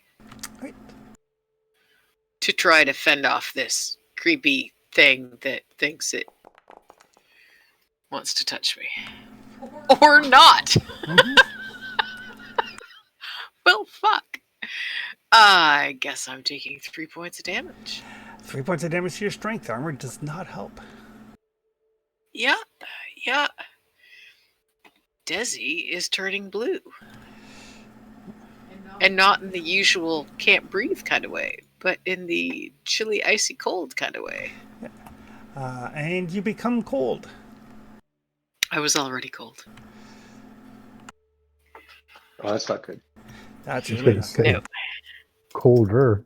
Right. To try to fend off this creepy thing that thinks it wants to touch me. Or not! Mm-hmm. Well, fuck. I guess I'm taking 3 points of damage. 3 points of damage to your strength. Armor does not help. Yeah. Desi is turning blue. And not in the usual can't breathe kind of way, but in the chilly, icy cold kind of way. And you become cold. I was already cold. Oh, that's not good. That's I was really gonna not say, good. No. colder.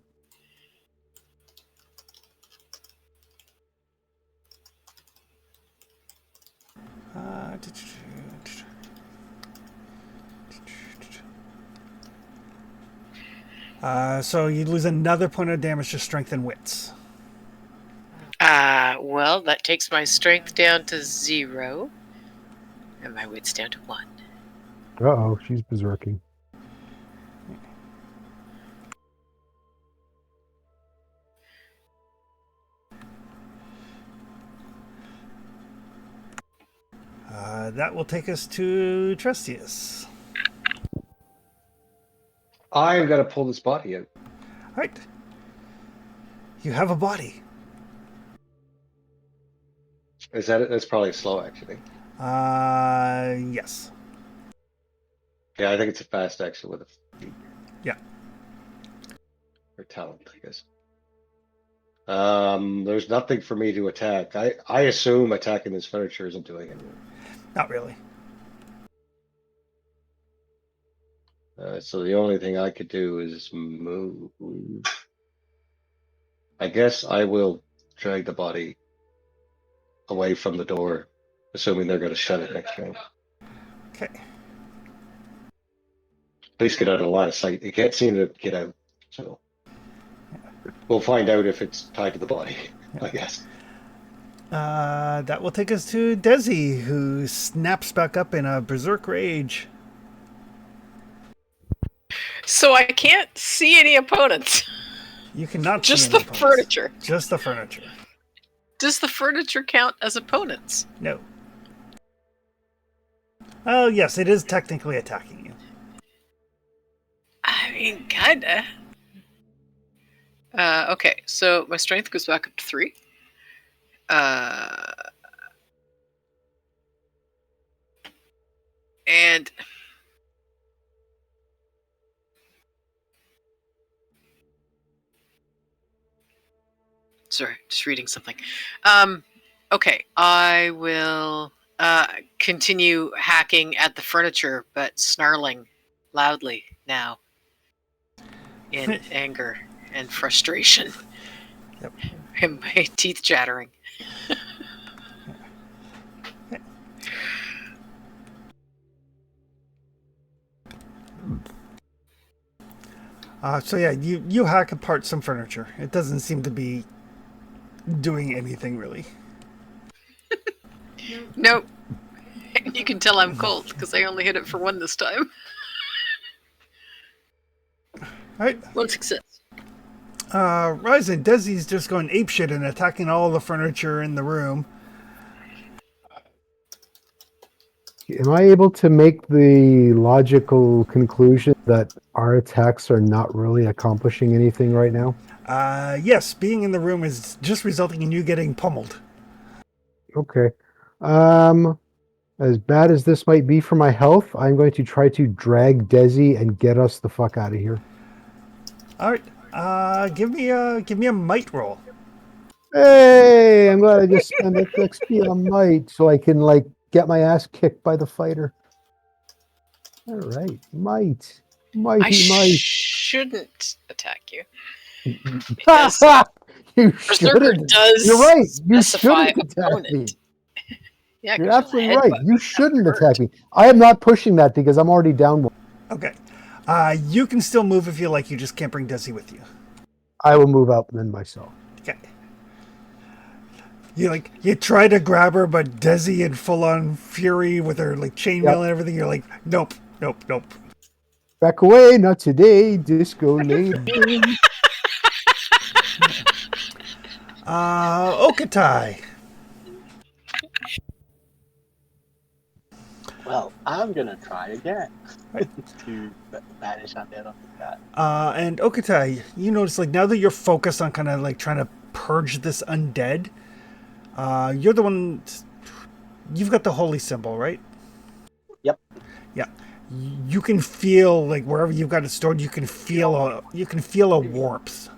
So you lose another point of damage to strength and wits. Well, that takes my strength down to 0. And my wits down to 1. Uh-oh, she's berserking. That will take us to Trustius. I'm gonna pull this body out. All right. You have a body. Is that it? That's probably slow, actually. Yes. Yeah, I think it's a fast action with a feat. Yeah. Or talent, I guess. There's nothing for me to attack. I assume attacking this furniture isn't doing anything. Not really. So the only thing I could do is move. I guess I will drag the body away from the door, assuming they're going to shut it next round. Okay. At least get out of the line of sight. It can't seem to get out, so we'll find out if it's tied to the body, I guess. That will take us to Desi, who snaps back up in a berserk rage. So I can't see any opponents. You cannot Just see the any opponents. furniture. Just the furniture. Does the furniture count as opponents? No. Oh, yes, it is technically attacking you. mean, kinda. Okay, so my strength goes back up to 3. And sorry, just reading something. Okay, I will continue hacking at the furniture, but snarling loudly now in anger and frustration. Yep. And my teeth chattering. So yeah, you hack apart some furniture. It doesn't seem to be doing anything really. Nope. You can tell I'm cold because I only hit it for 1 this time. All right. 1 success. Ryzen, Desi's just going apeshit and attacking all the furniture in the room. Am I able to make the logical conclusion that our attacks are not really accomplishing anything right now? Yes, being in the room is just resulting in you getting pummeled. Okay. As bad as this might be for my health, I'm going to try to drag Desi and get us the fuck out of here. All right. Give me a might roll. Hey, I'm glad I just spent XP on might so I can like get my ass kicked by the fighter. All right, might, I mighty might. shouldn't attack you. You Berserker shouldn't. does You're right. You specify shouldn't attack opponent. me. Yeah, You're 'cause absolutely you'll right. headbutt You me. shouldn't Hurt. attack me. I am not pushing that because I'm already down one. Okay. You can still move if you like. You just can't bring Desi with you. I will move out then myself. Okay. You try to grab her, but Desi in full on fury with her like chainmail Yep. and everything. You're like, nope. Back away, not today. Disco later. Okatai. Well, I'm gonna try again Right. to banish undead on this guy. And Okatai, you notice like now that you're focused on kind of like trying to purge this undead, you're the one. You've got the holy symbol, right? Yep. Yeah. You can feel like wherever you've got it stored, you can feel a warmth.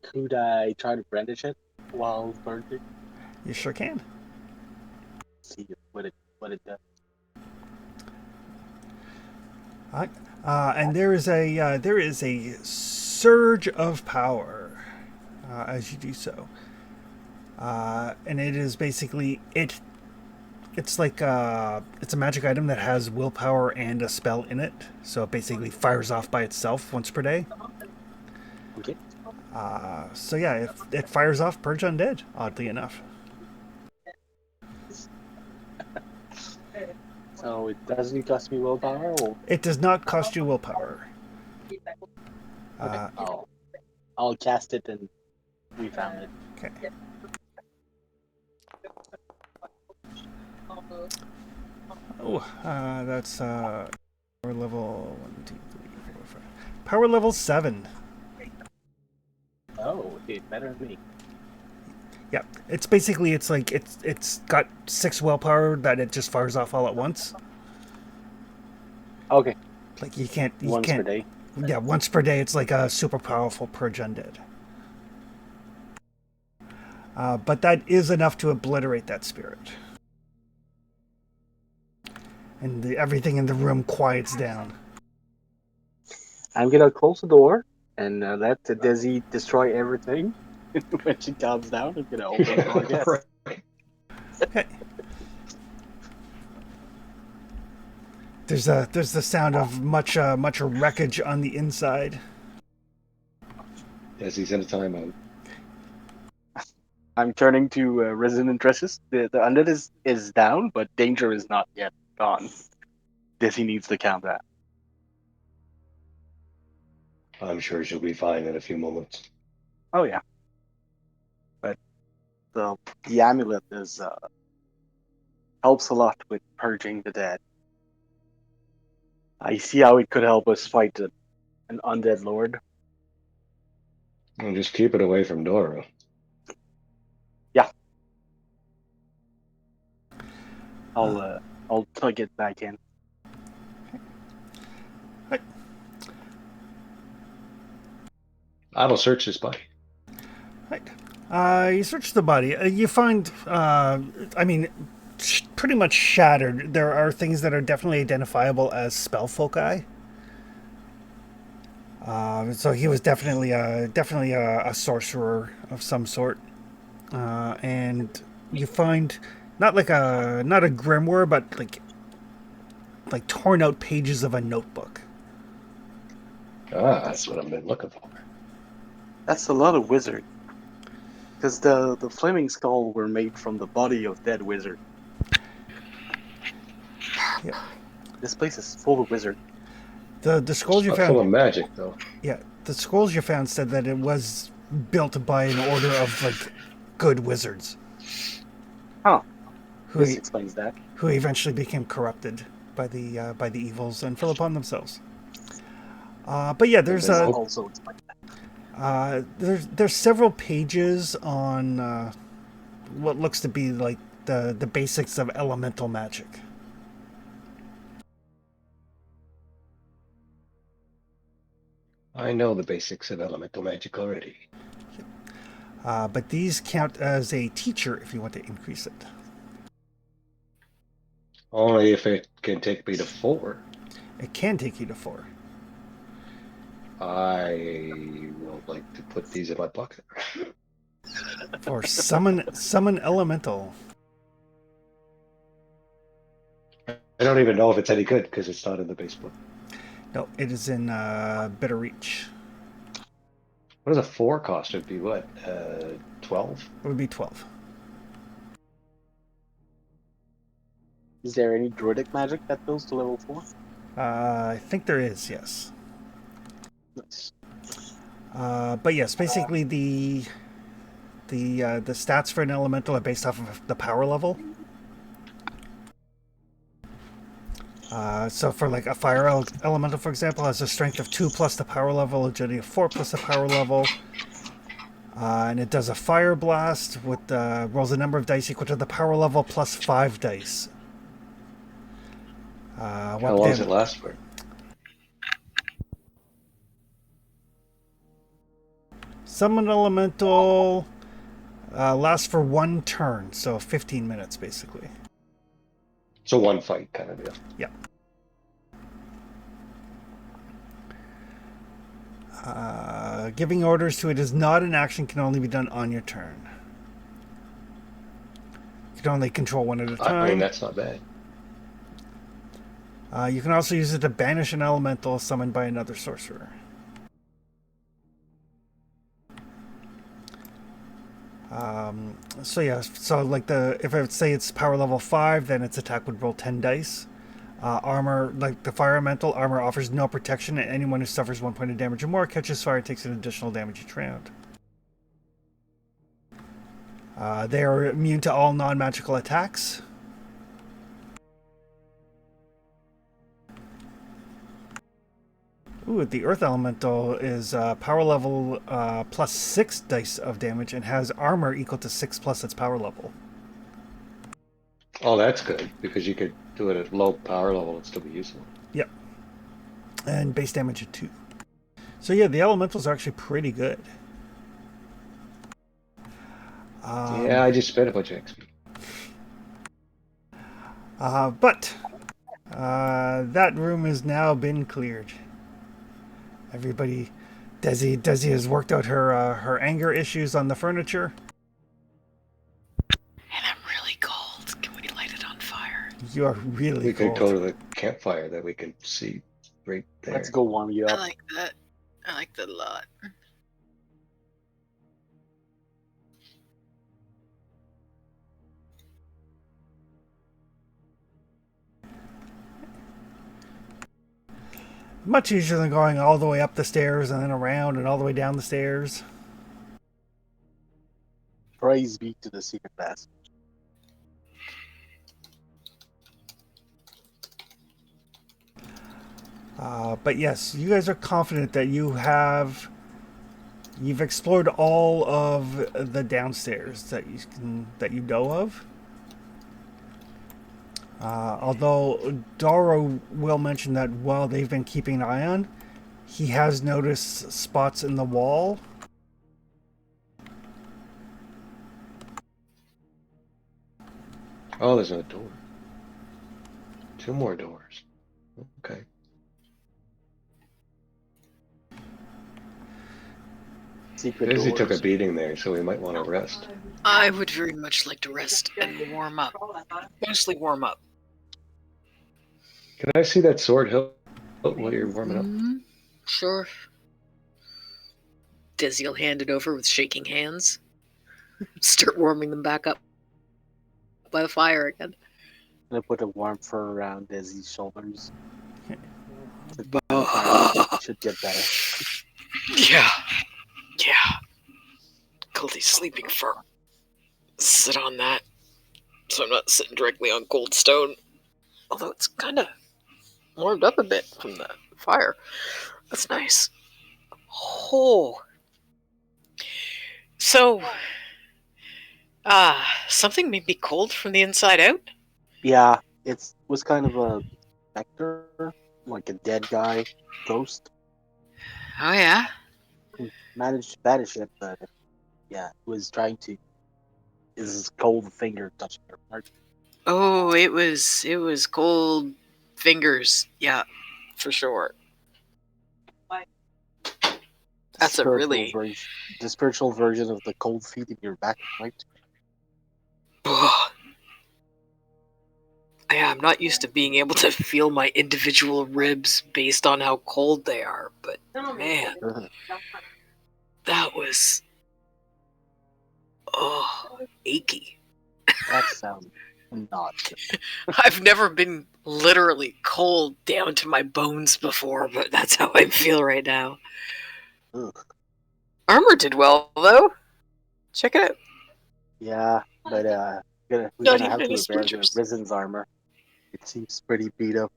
Could I try to brandish it while burning? You sure can. See what it does. All right. And there is a surge of power as you do so, and it is basically it. It's like it's a magic item that has willpower and a spell in it, so it basically fires off by itself once per day. Okay. So yeah, it fires off Purge Undead. Oddly enough. So it doesn't cost me willpower, or It does not cost you willpower. okay. I'll cast it and we found it. Okay. Oh, that's power level 1, 2, 3, 4, 5. Power level 7. Oh, okay, better than me. Yeah, it's basically it's got 6 willpower that it just fires off all at once. Okay. Like you can't Once per day. Yeah, once per day. It's like a super powerful purge undead. But that is enough to obliterate that spirit. And everything in the room quiets down. I'm gonna close the door and let Desi destroy everything. When she calms down, I'm gonna open the door again. Right. Okay. There's the sound of much wreckage on the inside. As he's in a timeout. I'm turning to Resident Dresses. The undead is down, but danger is not yet gone. Desi needs to calm down. I'm sure she'll be fine in a few moments. Oh yeah. But the amulet is helps a lot with purging the dead. I see how it could help us fight an undead lord. And just keep it away from Dora. I'll plug it back in. I will search his body. Right. You search the body. You find, pretty much shattered. There are things that are definitely identifiable as spell foci. So he was definitely a sorcerer of some sort. And you find not a grimoire, but like torn out pages of a notebook. That's what I've been looking for. That's a lot of wizard. Because the flaming skull were made from the body of dead wizard. Yep. This place is full of wizard. The scrolls you Not full of found, magic, though. yeah, the scrolls you found said that it was built by an order of like good wizards. Huh. Who This explains that. who eventually became corrupted by the evils and fell upon themselves. But yeah, there's This also explains that. there's several pages on what looks to be like the basics of elemental magic. I know the basics of elemental magic already. But these count as a teacher if you want to increase it. Only if it can take me to 4. It can take you to 4. I will like to put these in my pocket. For summon elemental. I don't even know if it's any good because it's not in the base book. No, it is in Bitter Reach. What does a 4 cost? It'd be what? 12? It would be 12. Is there any druidic magic that goes to level 4? I think there is, yes. Nice. But yes, basically the stats for an elemental are based off of the power level. So for like a fire elemental, for example, has a strength of 2 plus the power level, agility of 4 plus the power level, and it does a fire blast with rolls a number of dice equal to the power level plus 5 dice. How long does it last for? Summon elemental lasts for 1 turn, so 15 minutes basically. So 1 fight kind of deal. Yeah. Giving orders to it is not an action, can only be done on your turn. You can only control one at a time. I mean, that's not bad. You can also use it to banish an elemental summoned by another sorcerer. So like if I would say it's power level 5, then its attack would roll 10 dice. Armor, like the fire elemental, armor offers no protection, and anyone who suffers 1 point of damage or more catches fire takes an additional damage each round. They are immune to all non-magical attacks. Ooh, the Earth Elemental is power level plus 6 dice of damage and has armor equal to 6 plus its power level. Oh, that's good because you could do it at low power level and still be useful. Yep. And base damage at 2. So yeah, the elementals are actually pretty good. Yeah, I just spent a bunch of XP. But that room has now been cleared. Everybody, Desi has worked out her anger issues on the furniture. And I'm really cold. Can we light it on fire? You are really We cold. could go to the campfire that we can see right there. Let's go warm you I up. like that. I like that a lot. Much easier than going all the way up the stairs and then around and all the way down the stairs. Praise be to the secret passage. But yes, you guys are confident that you've explored all of the downstairs that you know of. Although Daro will mention that while they've been keeping an eye on, he has noticed spots in the wall. Oh, there's a door. 2 more doors. Okay. Secret Dizzy took a doors. beating there, so we might want to rest. I would very much like to rest and warm up. Mostly warm up. Can I see that sword hilt while you're warming up? Sure. Dizzy will hand it over with shaking hands. Start warming them back up by the fire again. I'm gonna put a warm fur around Dizzy's shoulders. Should get better. Yeah. Cody's sleeping fur. Sit on that. So I'm not sitting directly on cold stone. Although it's kind of warmed up a bit from the fire. That's nice. Oh. So, something made me cold from the inside out? Yeah, it was kind of a specter, like a dead guy, ghost. Oh, yeah? Managed to banish it, but yeah, it was trying to. His cold finger touching her heart. Oh, it was cold fingers. Yeah, for sure. That's a really... The spiritual version of the cold feet in your back, right? Yeah, I'm not used to being able to feel my individual ribs based on how cold they are, but man, that was achy. That sounds not good. I've never been literally cold down to my bones before, but that's how I feel right now. Ugh. Armor did well though. Check it out. Yeah, but we're gonna have to repair the Risen's armor. It seems pretty beat up.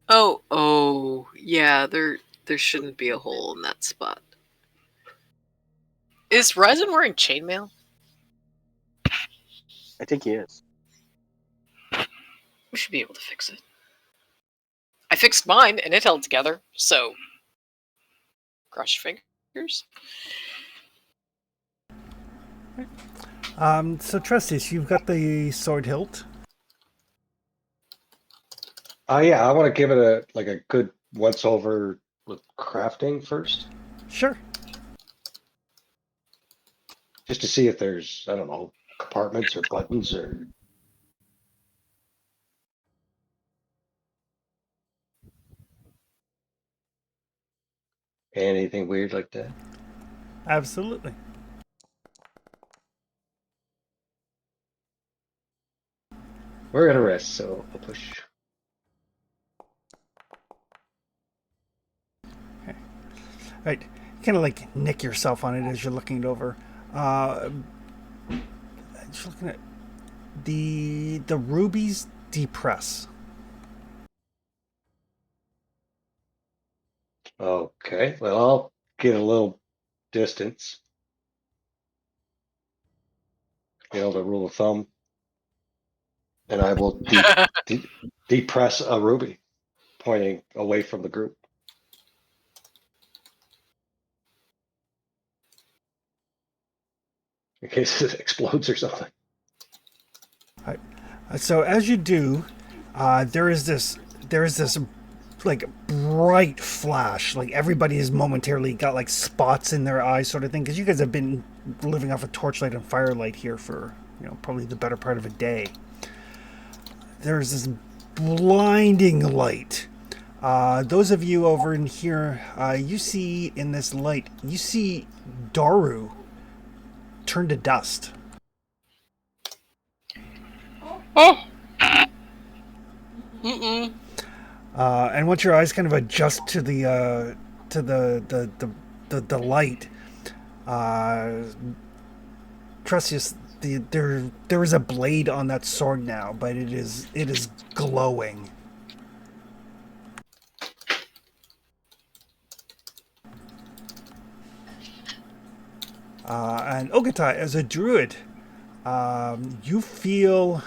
Oh, yeah. There shouldn't be a hole in that spot. Is Ryzen wearing chainmail? I think he is. We should be able to fix it. I fixed mine and it held together, so cross your fingers. So Trustius, you've got the sword hilt. Yeah, I want to give it a good once over with crafting first, Sure. just to see if there's, I don't know, compartments or buttons or anything weird like that. Absolutely. We're gonna rest, so I'll push. Right. Kind of like nick yourself on it as you're looking it over. Just looking at the rubies depress. Okay, well, I'll get a little distance. You know, the rule of thumb. And I will depress a ruby, pointing away from the group. In case it explodes or something. Right. So as you do, there is this like bright flash. Like everybody has momentarily got like spots in their eyes, sort of thing. Because you guys have been living off of torchlight and firelight here for probably the better part of a day. There's this blinding light. Those of you over in here, you see in this light, you see Daru turn to dust. Oh. And once your eyes kind of adjust to the light, Trustius, there is a blade on that sword now, but it is glowing. And Ogata, as a druid, you feel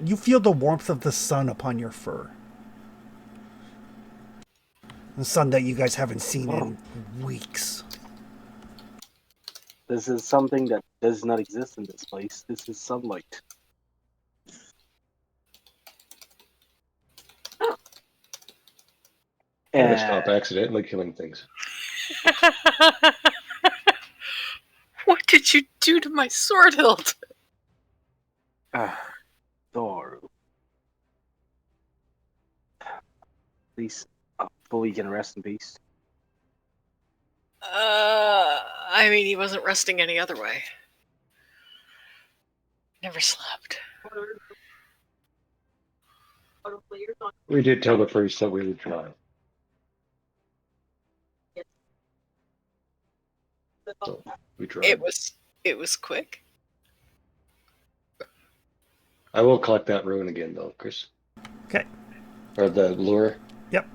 you feel the warmth of the sun upon your fur. The sun that you guys haven't seen in weeks. This is something that does not exist in this place. This is sunlight. Gotta stop accidentally killing things. What did you do to my sword hilt? Thor. Please, hopefully you can rest in peace. I mean, he wasn't resting any other way. Never slept. We did tell the priest that we would try. So we tried. It was quick. I will collect that rune again, though, Chris. Okay. Or the lure. Yep,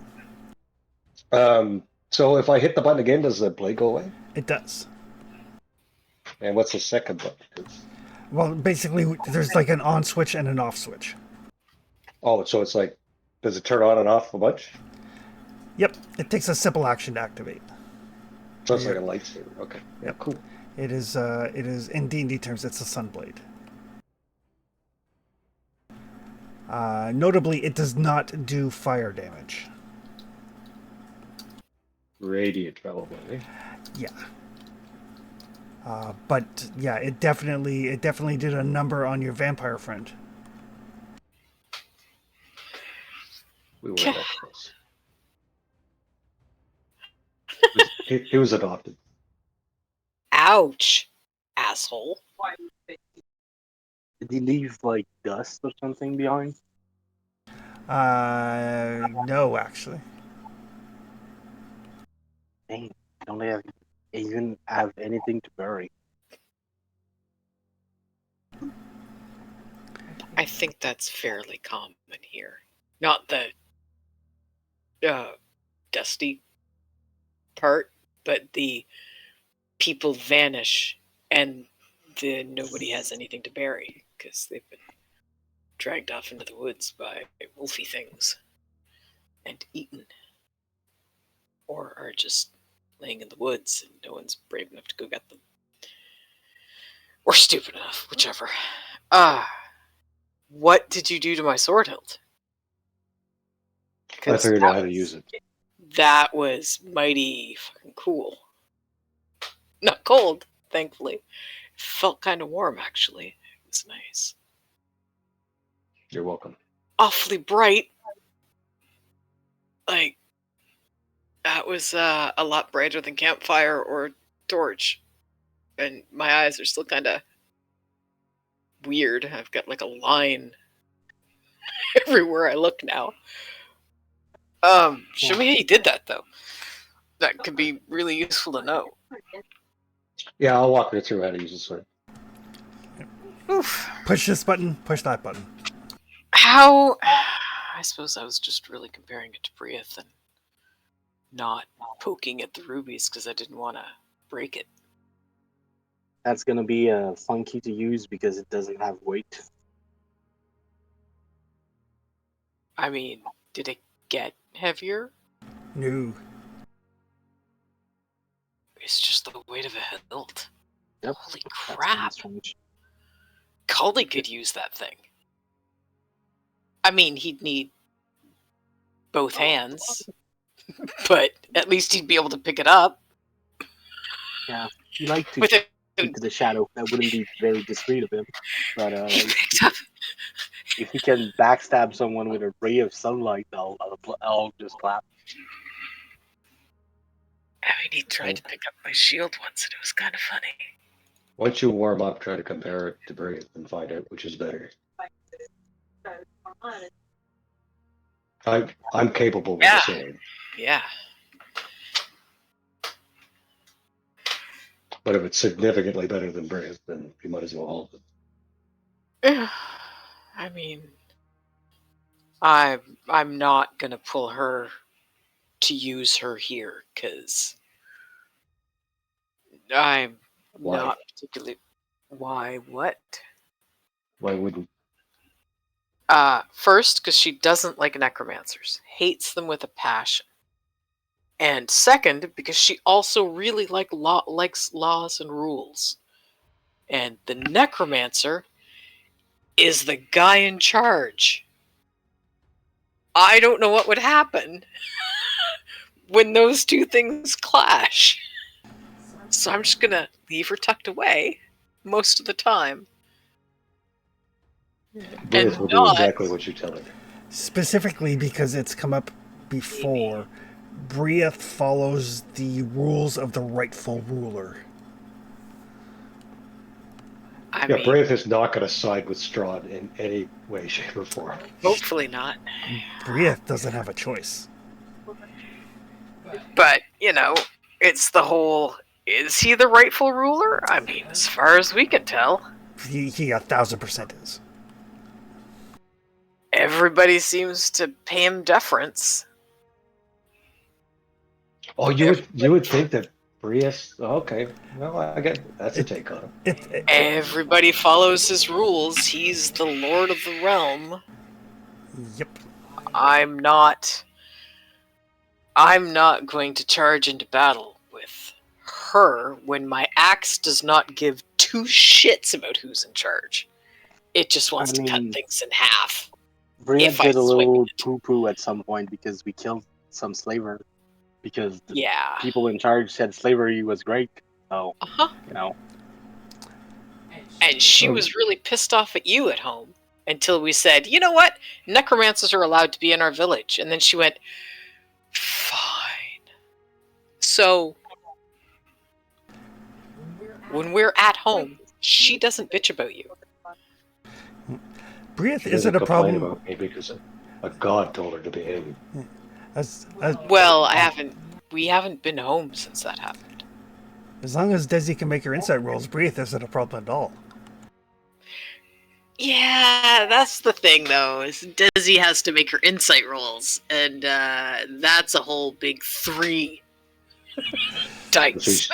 So if I hit the button again, does the blade go away? it does. And what's the second button? Well, basically, there's like an on switch and an off switch. Oh, so it's like, does it turn on and off a bunch? Yep, it takes a simple action to activate. So it's like a lightsaber. Okay. Yeah, cool. It is in D&D terms, it's a sunblade. Notably, it does not do fire damage. Radiant, probably. Yeah. But yeah, it definitely did a number on your vampire friend. We were that close. It was adopted. Ouch, asshole. Did he leave like dust or something behind? No, actually. Dang, I don't even have anything to bury. I think that's fairly common here. Not the dusty part, but the people vanish and nobody has anything to bury because they've been dragged off into the woods by wolfy things and eaten, or are just laying in the woods and no one's brave enough to go get them, or stupid enough, whichever. What did you do to my sword hilt? I figured out how to use it. That was mighty fucking cool. Not cold, thankfully. Felt kind of warm, actually. It was nice. You're welcome. Awfully bright. Like, that was a lot brighter than campfire or torch. And my eyes are still kind of weird. I've got like a line everywhere I look now. Show me how you did that, though. That could be really useful to know. Yeah, I'll walk her through how to use this one. Oof. Push this button, push that button. How? I suppose I was just really comparing it to Briath and not poking at the rubies because I didn't want to break it. That's gonna be funky to use because it doesn't have weight. I mean, did it get heavier? No. It's just the weight of a hilt. Yep. Holy That's kinda crap. strange. Caldy could use that thing. I mean, he'd need both hands, but at least he'd be able to pick it up. Yeah, you like to With it into the shadow. That wouldn't be very discreet of him. But picked up. if he can backstab someone with a ray of sunlight, I'll just clap. I mean, he tried to pick up my shield once, and it was kind of funny. Once you warm up, try to compare it to Brave and find out which is better. I'm capable with the sword. Yeah. But if it's significantly better than Brave, then you might as well hold it. I mean, I'm not gonna pull her to use her here because Why? Not particularly. Why? What? Why wouldn't? First, because she doesn't like necromancers, hates them with a passion. And second, because she also really likes laws and rules. And the necromancer is the guy in charge. I don't know what would happen when those two things clash. So I'm just gonna leave her tucked away most of the time. Brith will do not- exactly what you tell her. Specifically because it's come up before, Brieth follows the rules of the rightful ruler. I Yeah, mean, Brith is not going to side with Strahd in any way, shape, or form. hopefully not. Brieth doesn't have a choice. But, it's the whole, is he the rightful ruler? I mean, as far as we can tell, He 1,000% is. everybody seems to pay him deference. Oh, you would think that Brius? Okay, well, I get that's a take on him. Everybody follows his rules. He's the lord of the realm. Yep. I'm not going to charge into battle with her when my axe does not give two shits about who's in charge. It just wants to cut things in half. Brienne If I did a little swing it. poo-poo at some point because we killed some slaver. Because the Yeah. people in charge said slavery was great. So, Uh-huh. And she was really pissed off at you at home until we said, you know what? Necromancers are allowed to be in our village. And then she went, fine. So, when we're at home, she doesn't bitch about you. Brieth She isn't doesn't a complain problem. about me because a god told her to behave. Well, we haven't been home since that happened. As long as Desi can make her insight rolls, Brieth isn't a problem at all. Yeah, that's the thing, though, is Desi has to make her insight rolls, and that's a whole big 3 dice.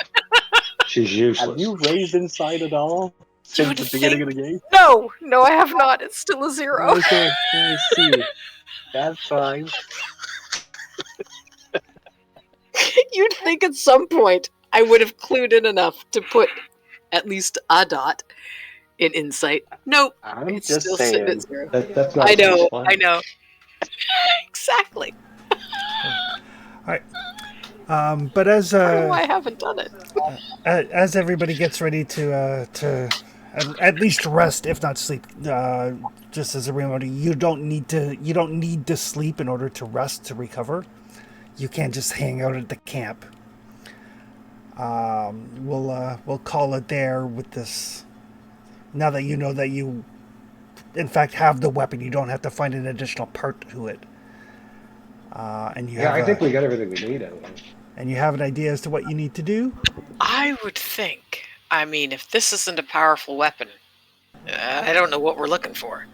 She's useless. Have you raised inside at all since the beginning of the game? No, I have not. It's still a 0. Okay, I see. That's fine. You'd think at some point I would have clued in enough to put at least a dot in insight. Nope. I'm It's just still saying. sitting at 0. That's not. I know. satisfying. Exactly. Alright. But as I don't know why I haven't done it. as everybody gets ready to at least rest, if not sleep, just as a reminder, you don't need to sleep in order to rest to recover. You can't just hang out at the camp. We'll call it there with this. Now that you know that you, in fact, have the weapon, you don't have to find an additional part to it. And you have I think we got everything we need anyway. And you have an idea as to what you need to do? I would think. I mean, if this isn't a powerful weapon, I don't know what we're looking for.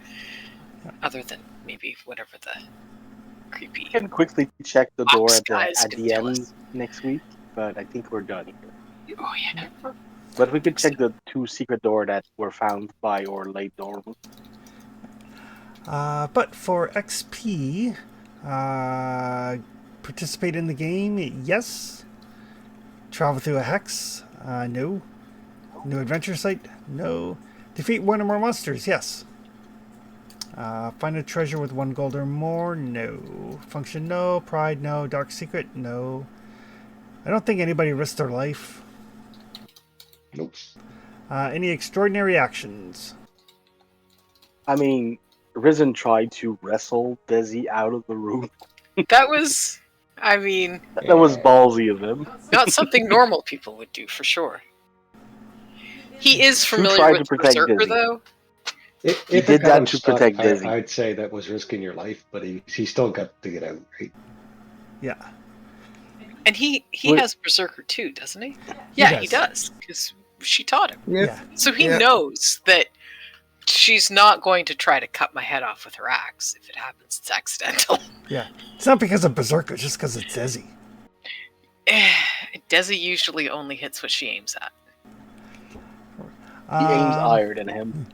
Other than maybe whatever the creepy. We can quickly check the door Ox at guys can the tell end us. next week, but I think we're done here. Oh, yeah. But we could check the 2 secret doors that were found by our late dorm. But for XP, participate in the game, yes. Travel through a hex, no. New adventure site, no. Defeat one or more monsters, yes. Find a treasure with 1 gold or more, no. Function, no. Pride, no. Dark secret, no. I don't think anybody risked their life. Nope. Any extraordinary actions? I mean, Risen tried to wrestle Desi out of the room. That was, I mean, That was ballsy of him. not something normal people would do, for sure. He is familiar tried to with protect Berserker, Dizzy. though. If He it did got that him to stuck, protect Dizzy. I'd say that was risking your life, but he still got to get out, right? Yeah. And he What- has Berserker too, doesn't he? Yeah, he does, because she taught him. Yeah. So he knows that she's not going to try to cut my head off with her axe. If it happens, it's accidental. Yeah. It's not because of Berserker, it's just because it's Desi. Desi usually only hits what she aims at. He aims Um, higher than him.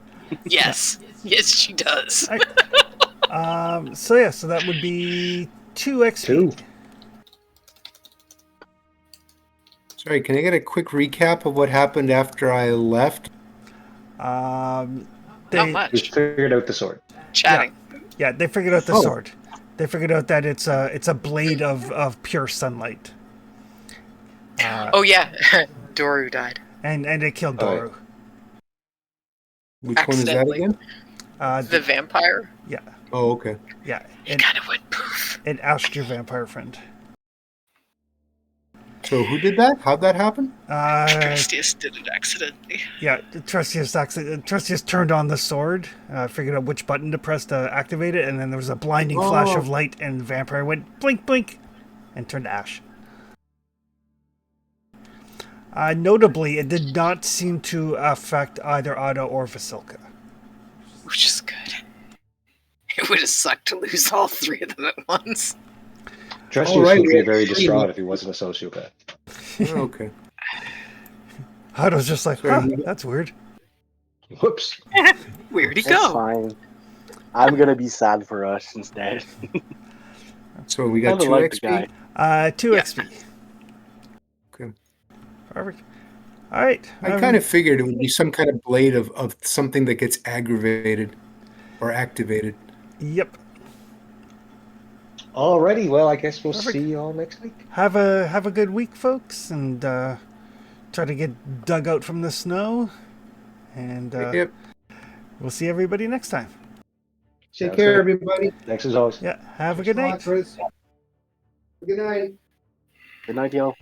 Yes. Yes, she does. So yeah, so that would be 2 XP. 2. Sorry, can I get a quick recap of what happened after I left? Um, Not they, We much. figured out the sword. Chatting. yeah, they figured out the Oh. sword. They figured out that it's a blade of pure sunlight. Oh, yeah. Doru died. And it killed All right. Doru. Which one is that Accidentally. again? The vampire. Yeah, Oh, okay. yeah. It kind of went poof. It ousted your vampire friend. So who did that? How'd that happen? Trustius did it accidentally. Yeah, Trustius turned on the sword, figured out which button to press to activate it, and then there was a blinding flash of light, and the vampire went blink, blink, and turned to ash. Notably, it did not seem to affect either Otto or Vasilka. Which is good. It would have sucked to lose all 3 of them at once. Trustius right, would we be had very 3. distraught if he wasn't a sociopath. Oh, okay. Otto's just like, Sorry, that's weird. Whoops. Where'd he That's go? fine. I'm gonna be sad for us instead. So we got Kinda 2 like the XP. guy. 2 Yeah. XP. Okay. Perfect. All right. I kind of figured it would be some kind of blade of something that gets aggravated or activated. Yep. Alrighty, well, I guess we'll Perfect. see you all next week. Have a good week, folks, and try to get dug out from the snow. And Yep. we'll see everybody next time. Take Sounds care, good. everybody. Thanks as always. Yeah. Have a good night. Good night. Good night, y'all.